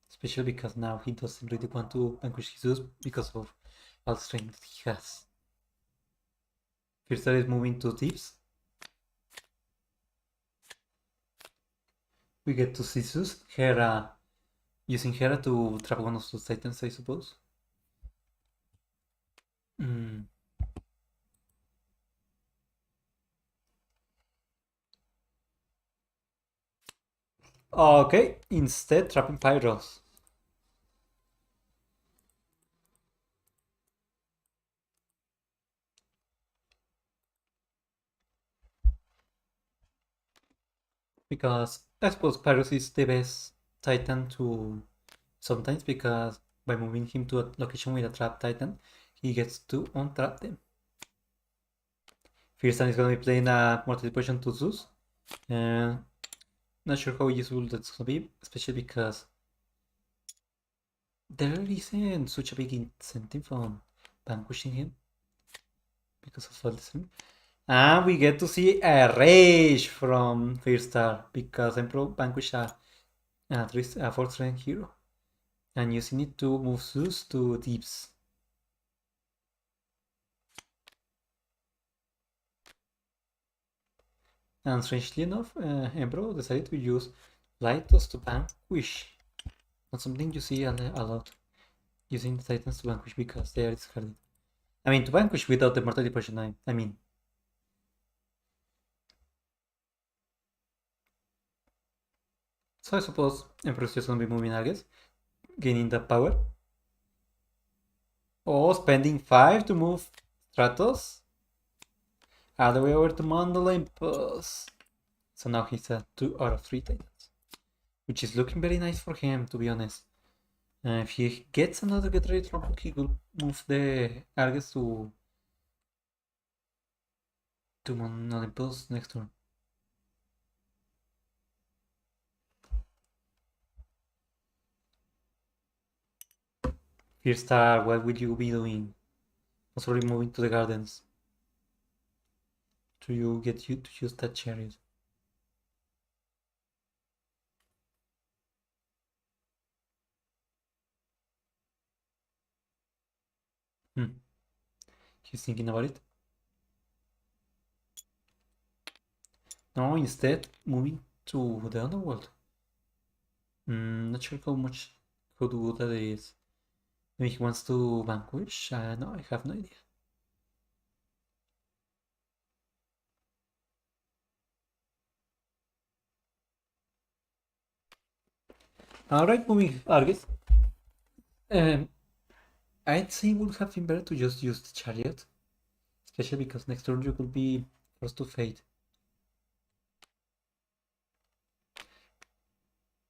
Especially because now he doesn't really want to vanquish Zeus because of all the strength he has. FirstStar is moving to Tips. We get to see Zeus. Hera, using Hera to trap one of those Titans, I suppose. Okay, instead trapping Pyros. Because I suppose Pyros is the best Titan to sometimes because by moving him to a location with a trap Titan, he gets to untrap them. Firstan is gonna be playing a Mortal Potion to Zeus. Not sure how useful that's gonna be, especially because there isn't such a big incentive on vanquishing him because of all this. And we get to see a rage from FirstStar because MPro vanquished a 4th strength hero and using it to move Zeus to Deeps. And strangely enough, MPro decided to use Lightos to vanquish. Not something you see a lot. Using the Titans to vanquish because they are discarded. I mean, to vanquish without the Mortality Potion, I mean. So I suppose Emperor is just gonna be moving Argus, gaining that power. Oh, spending 5 to move Stratos. All the way over to Mount Olympus. So now he's at 2 out of 3 Titans. Which is looking very nice for him, to be honest. If he gets another Get Ready to Rumble, he will move the Argus to Mount Olympus next turn. FirstStar, what will you be doing? Also moving to the gardens. Do you get you to use that chariot? He's thinking about it. No, instead moving to the Underworld. Not sure how good that is. Maybe he wants to vanquish? No, I have no idea. Alright, moving Argus. I'd say it would have been better to just use the chariot. Especially because next turn you could be forced to fade.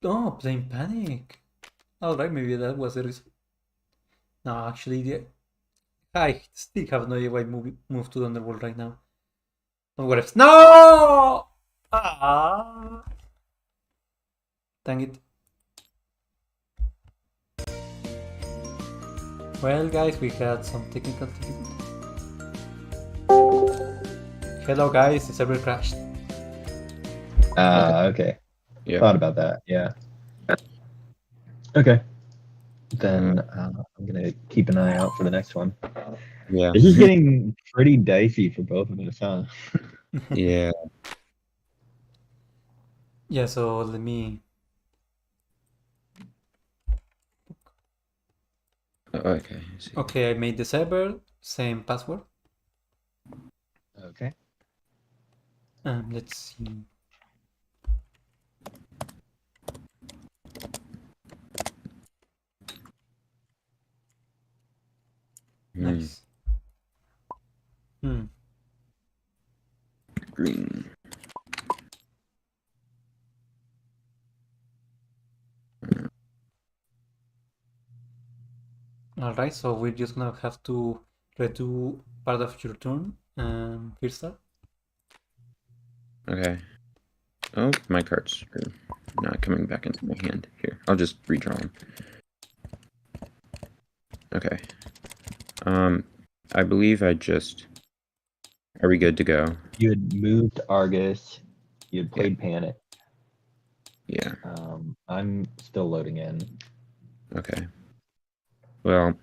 Oh, playing panic. Alright, maybe that was the reason. No, actually, I still have no idea why move to the Underworld right now. Oh, what if? No! Ah! Dang it. Well, guys, we had some technical difficulties. Hello, guys, the server crashed. Okay. Yeah. Thought about that. Yeah. Okay. Then I'm gonna keep an eye out for the next one. Yeah. This is getting pretty dicey for both of us, huh? Yeah. Yeah, so let me. Okay. I see. Okay, I made the server, same password. Okay. Let's see. Nice. Green. Alright, so we're just gonna have to redo part of your turn. FirstStar. Okay. Oh, my cards are not coming back into my hand. Here, I'll just redraw them. Okay. I believe I just. Are we good to go? You had moved Argus. You had played Panic. Yeah. I'm still loading in. Okay. Well,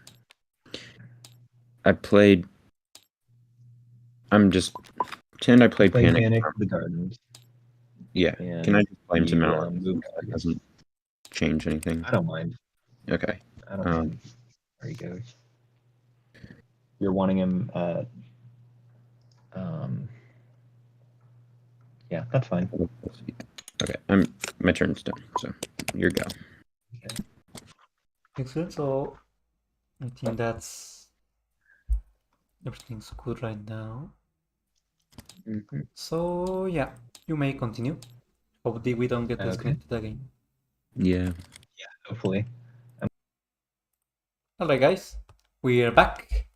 I played. I'm just. Pretend I played Played Panic. Panic for the Gardens. Yeah. And Can I just blame some you, out? moved That Argus. doesn't change anything. I don't mind. Okay. I don't mind. There he goes. You're wanting him at. Yeah, that's fine. Okay. My turn's done. So, your go. Excellent, so I think that's everything's good right now. So yeah, you may continue. Hopefully we don't get Okay. disconnected again. Yeah. Hopefully. Alright guys, we're back.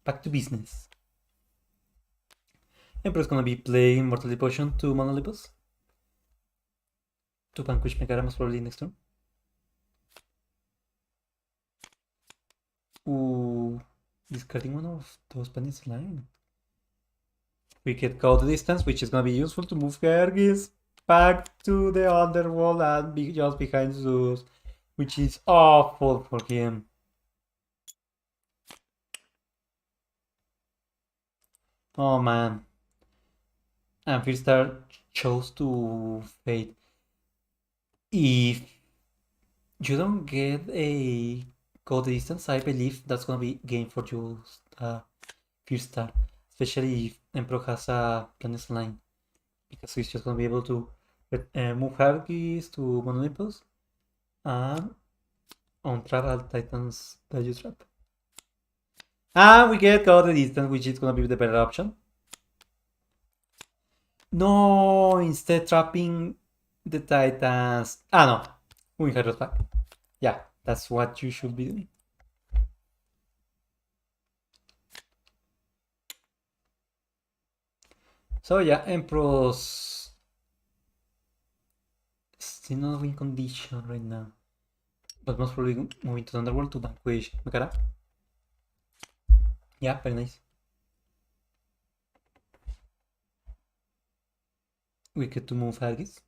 Back to business. Emperor's gonna be playing Mortality Potion to Monolithos. To vanquish Megara most probably next turn. Ooh, discarding one of those bandits line. We get go the distance, which is gonna be useful to move Gergis back to the Underworld and be just behind Zeus, which is awful for him. Oh man. And FirstStar chose to fade. If you don't get a go the distance, I believe that's gonna be game for you, FirstStar. Especially if MPro has a Planets line. Because he's just gonna be able to move Hargis to Monolimpos and on trap Titan's Value Trap. And we get go the distance, which is gonna be the better option. No, instead trapping the Titans. No. Moving Hydra's back. Yeah, that's what you should be doing. So yeah, Emperor's still not win condition right now. But most probably moving to Underworld to vanquish Megara. Yeah, very nice. We get to move Hargis.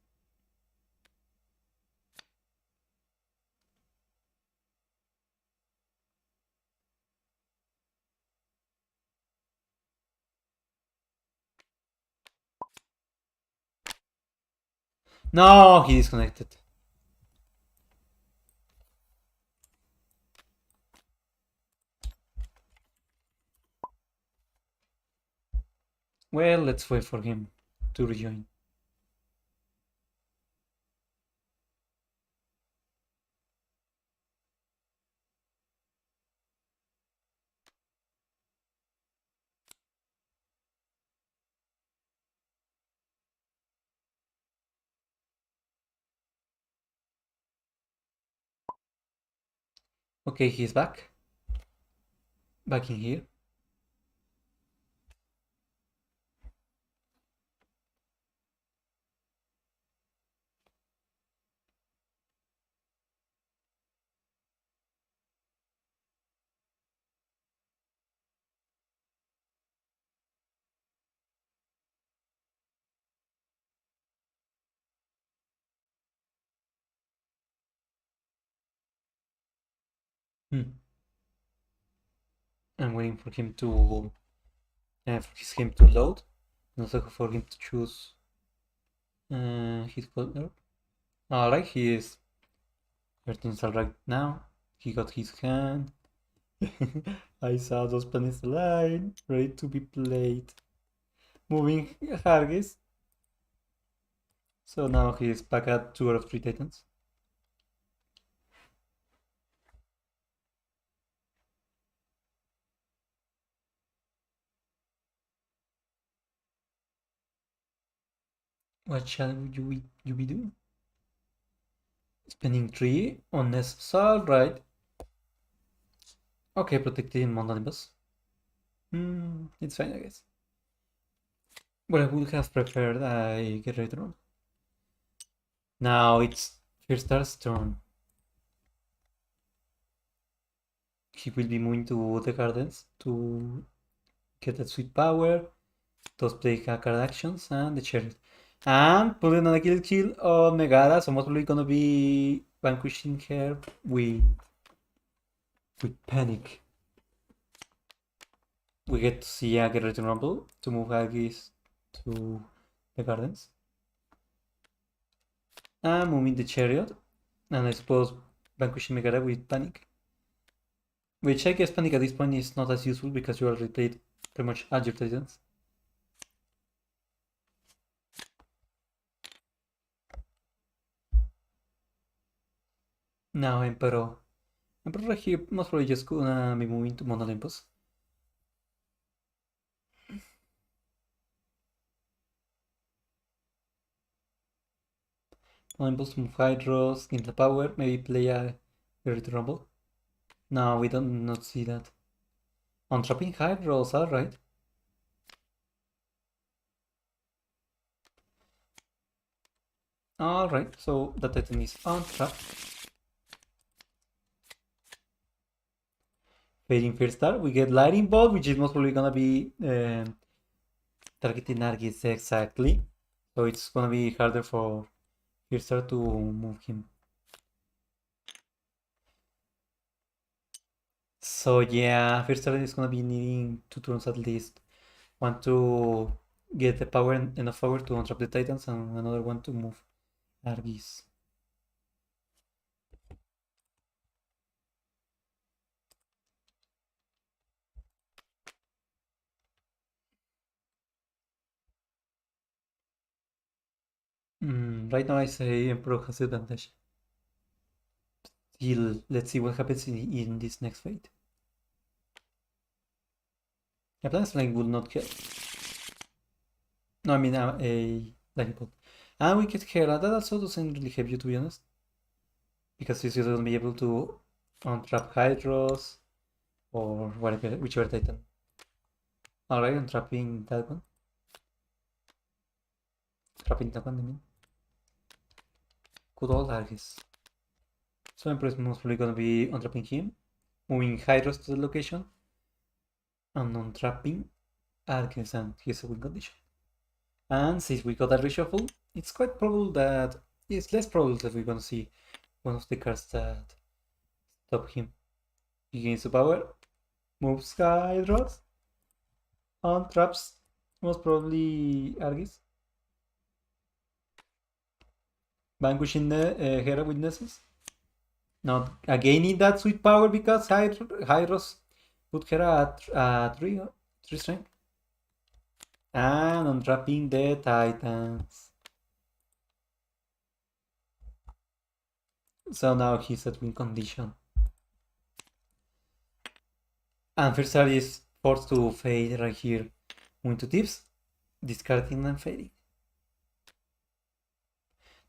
No, he disconnected. Well, let's wait for him to rejoin. Okay, he's back. Back in here. I'm waiting for him to load, and also for him to choose his color. Alright, he is. Everything's alright now. He got his hand. I saw those planets align, ready to be played. Moving Hargis. So now he is back at 2 out of 3 Titans. What shall you be doing? Spending 3 on this, alright. Okay, protecting Mount Olympus. It's fine, I guess. But I would have preferred I get rid of. Now it's FirstStar's turn. He will be moving to the gardens to get that sweet power, those play card actions, and the chariot. And putting on a kill on Megara, so most probably gonna be vanquishing her with panic. We get to see a get ready to rumble to move Agis to the gardens. And moving the chariot. And I suppose vanquishing Megara with panic. Which I guess panic at this point is not as useful because you already played pretty much all your titans. Now Emperor right here most probably just gonna be moving to Mount Olympus. Olympus move Hydros, gain the power, maybe play a Ready to Rumble. No, we don't not see that. Untrapping Hydros, alright. Alright, so the Titan is untrapped. Fading First Star, we get Lightning Bolt, which is most probably gonna be targeting Argis exactly. So it's gonna be harder for First Star to move him. So yeah, First Star is gonna be needing 2 turns at least. One to get the power enough power to untrap the Titans, and another one to move Argis. Right now I say Emperor has the advantage. Still, let's see what happens in this next fight. A Blast Flying would not help. No, I mean a Lightning Bolt. And we get Hera. That also doesn't really help you, to be honest. Because you're going to be able to untrap Hydros or whatever, whichever Titan. Alright, untrapping that one. Trapping that one, I mean. Good old Argus. So Emperor is most probably gonna be untrapping him, moving Hydros to the location, and untrapping Argus, and he's a win condition. And since we got a reshuffle, it's quite probable that it's less probable that we're gonna see one of the cards that stop him. He gains the power, moves Hydros, untraps most probably Argus. vanquishing the Hera witnesses. Not gaining that sweet power because Hyros put Hera at 3 strength. And untrapping the Titans. So now he's at win condition. And FirstStar is forced to fade right here. Win 2 tips, discarding and fading.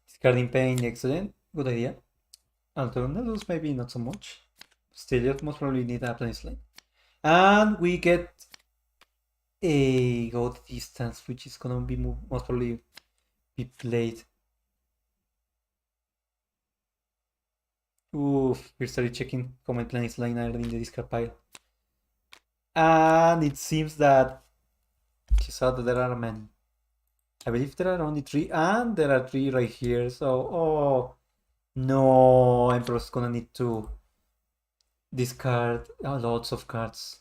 Discarding pain, excellent, good idea. Alternatives maybe not so much. Still, you most probably need a planet slate. And we get a gold distance, which is gonna be most probably be played. Oof, we started checking common planet line in the discard pile. And it seems that he saw that there are many. I believe there are only 3, and there are 3 right here. So, oh no, Emperor's gonna need to discard lots of cards.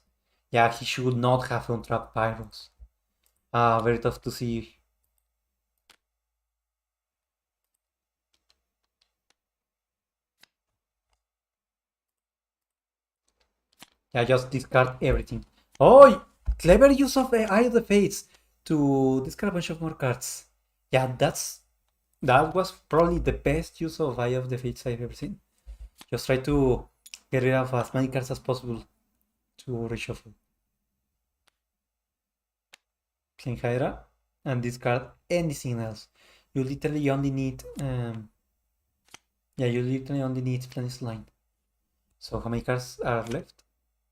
Yeah, he should not have untrapped Pyros. Very tough to see. Yeah, just discard everything. Oh, clever use of Eye of the Fates to discard a bunch of more cards. Yeah, that was probably the best use of Eye of the Fates I've ever seen. Just try to get rid of as many cards as possible to reshuffle. Playing Hydra and discard anything else. You literally only need you literally only need Planet Line. So how many cards are left?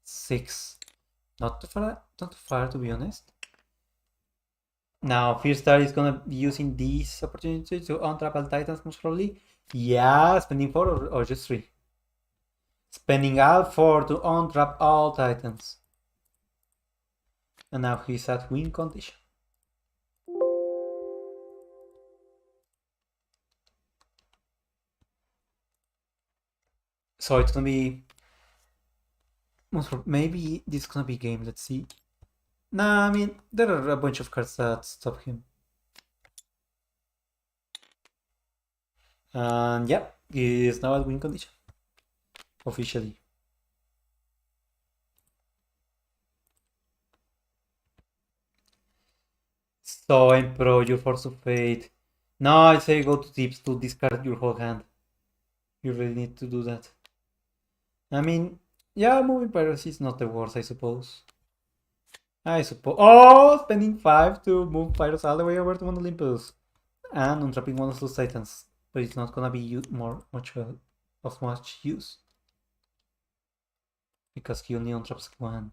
6. Not too far to be honest. Now FirstStar is gonna be using this opportunity to untrap all Titans most probably. Yeah, spending 4 or just 3. Spending all 4 to untrap all Titans. And now he's at win condition. So it's gonna be maybe this is gonna be game. Let's see. Nah, I mean there are a bunch of cards that stop him. And yeah, he is now at win condition officially. So MPro, you're forced to fade. No, I say go to tips to discard your whole hand. You really need to do that. I mean, yeah, moving piracy is not the worst, I suppose. Oh, spending 5 to move pirates all the way over to Mount Olympus. And untrapping one of those titans. But it's not gonna be of much use. Because he only untraps one.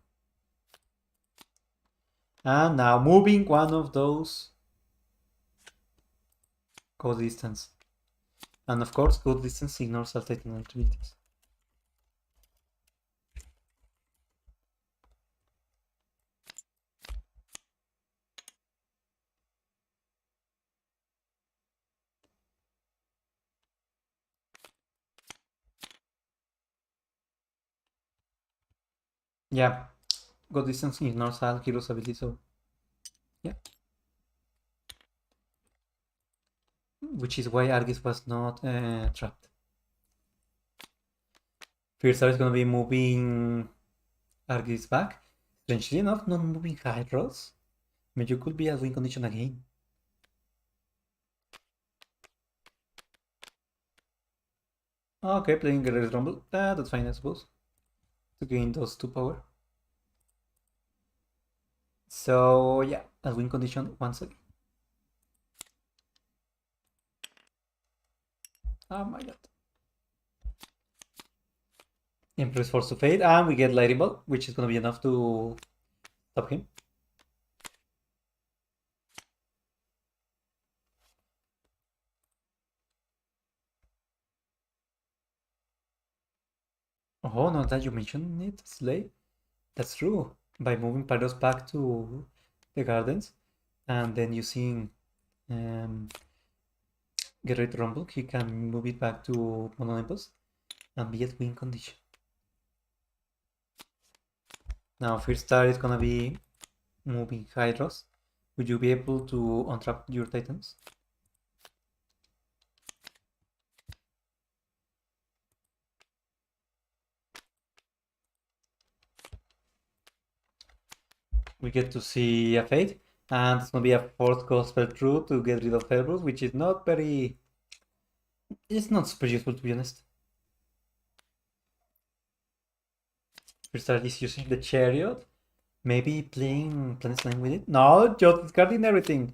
And now moving one of those. Go distance. And of course, go distance ignores all titan activities. Yeah, go distance ignores all heroes abilities, so yeah. Which is why Argis was not trapped. FirstStar is gonna be moving Argis back. Strangely enough, not moving Hydros. I mean, you could be at win condition again. Okay, playing Guerrero's Rumble. That's fine, I suppose. To gain those 2 power. So yeah, at win condition once again. Oh my god. Empress forced to fade, and we get Lightning Ball, which is gonna be enough to stop him. Oh, now that you mentioned it, Slay. That's true. By moving Pyros back to the gardens and then using Get Ready to Rumble, he can move it back to Mount Olympus and be at win condition. Now FirstStar is gonna be moving Hydros. Would you be able to untrap your Titans? we get to see a Fate, and it's gonna be a fourth Gospel True to get rid of Cerberus, which is not very. It's not super useful, to be honest. FirstStar is using the Chariot. Maybe playing Planet Line with it? No, just discarding everything.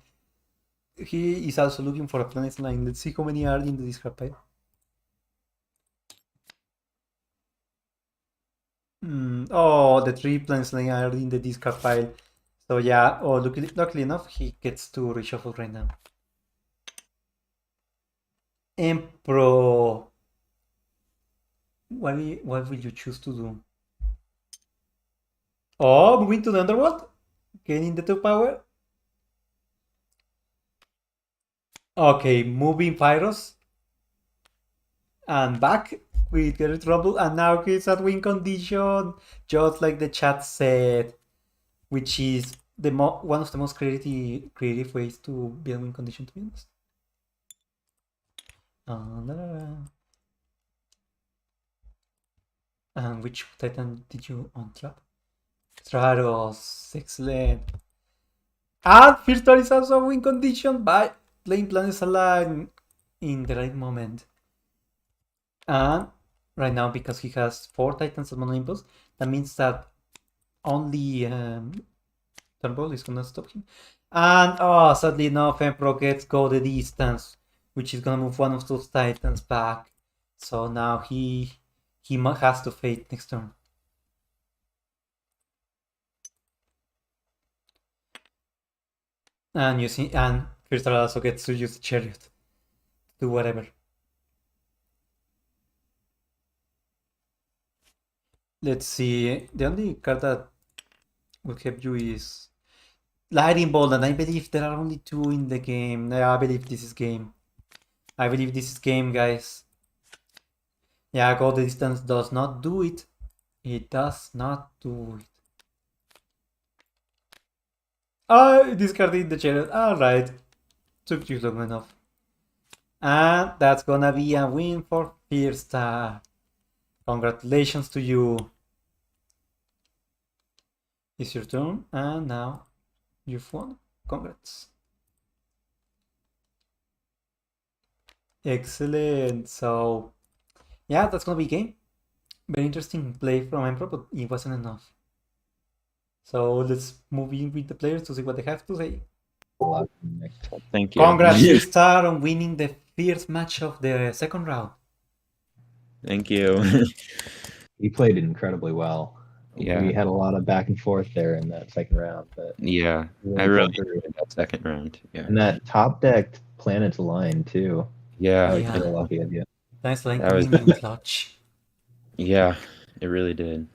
He is also looking for a Planet Line. Let's see how many are in the discard pile. Oh, the 3 Planet Line are in the discard pile. So yeah, luckily enough, he gets to reshuffle right now. MPro. What will you choose to do? Oh, moving to the Underworld? Gaining the 2 power? Okay, moving Pyros. And back with Garrett Rumble. And now he's at win condition. Just like the chat said. Which is one of the most creative ways to be a win condition, to be honest. And which Titan did you untap? Stratos, excellent. And FirstStar is also win condition by playing Planets Align in the right moment. And right now, because he has 4 Titans as Mono Impulse, that means that only Turnbull is gonna stop him. And sadly enough, MPro gets go the distance, which is gonna move one of those Titans back. So now he has to fade next turn. And FirstStar also gets to use the Chariot. Do whatever. Let's see. The only card that will help you is Lightning Bolt, and I believe there are only 2 in the game. Yeah, I believe this is game. I believe this is game, guys. Yeah, go the distance does not do it. It does not do it. Oh, discarding the Chariot. Alright. Took you long enough. And that's gonna be a win for FirstStar. Congratulations to you. It's your turn, and now you've won. Congrats. Excellent. So, yeah, that's gonna be game. Very interesting play from MPro, but it wasn't enough. So let's move in with the players to see what they have to say. Thank you. Congrats, FirstStar, on winning the first match of the second round. Thank you. He played incredibly well. Yeah. We had a lot of back and forth there in that second round, but Yeah, I really enjoyed that second round. Yeah. And that top decked Planets line too. Yeah. That was really lucky of you. Thanks, like That was- in clutch. Yeah, it really did.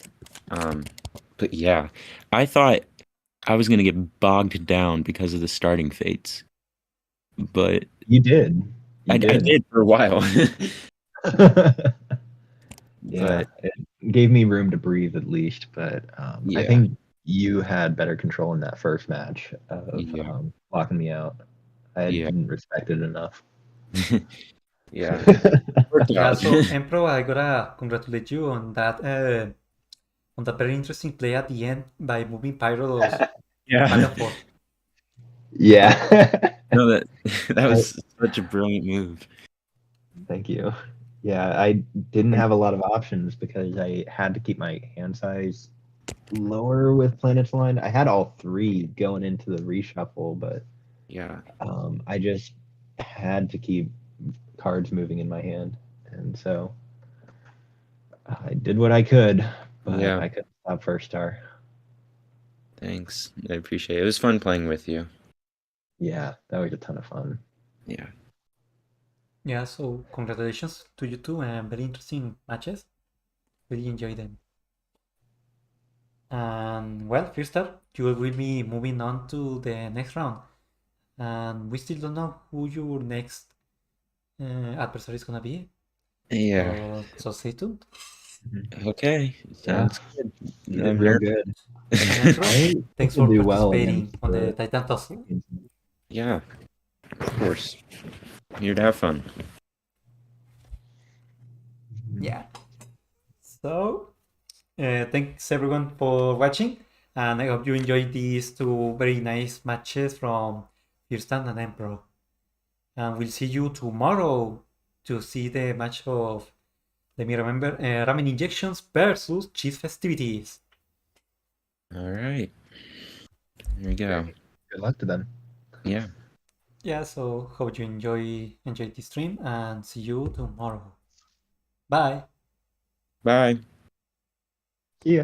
But yeah, I thought I was gonna get bogged down because of the starting fates, but You did. I did for a while. Yeah, it gave me room to breathe at least, but I Yeah. think you had better control in that first match of Yeah. locking me out. I Yeah. didn't respect it enough. Yeah. Yeah, so MPro, I gotta congratulate you on that very interesting play at the end by moving Pyros back Yeah. and forth. Yeah. No, that was such a brilliant move. Thank you. Yeah, I didn't have a lot of options because I had to keep my hand size lower with Planets Line. I had all 3 going into the reshuffle, but Yeah. I just had to keep cards moving in my hand, and so I did what I could, but Yeah. I couldn't stop FirstStar. Thanks. I appreciate it. It was fun playing with you. Yeah, that was a ton of fun. Yeah. Yeah, so congratulations to you two, and very interesting matches. Really enjoyed them. And well, FirstStar, you will be moving on to the next round. And we still don't know who your next adversary is gonna be. Yeah. So stay tuned. Okay. Sounds good. You did real good. And I thanks will for do well participating against on the Titan Tussle. Yeah. Of course. Here to have fun. Yeah. So, thanks everyone for watching. And I hope you enjoyed these two very nice matches from FirstStar and MPro. And we'll see you tomorrow to see the match of, let me remember, ramen injections versus cheese festivities. All right. There we go. Good luck to them. Yeah. Yeah, so hope you enjoy the stream and see you tomorrow. Bye. Bye. See ya.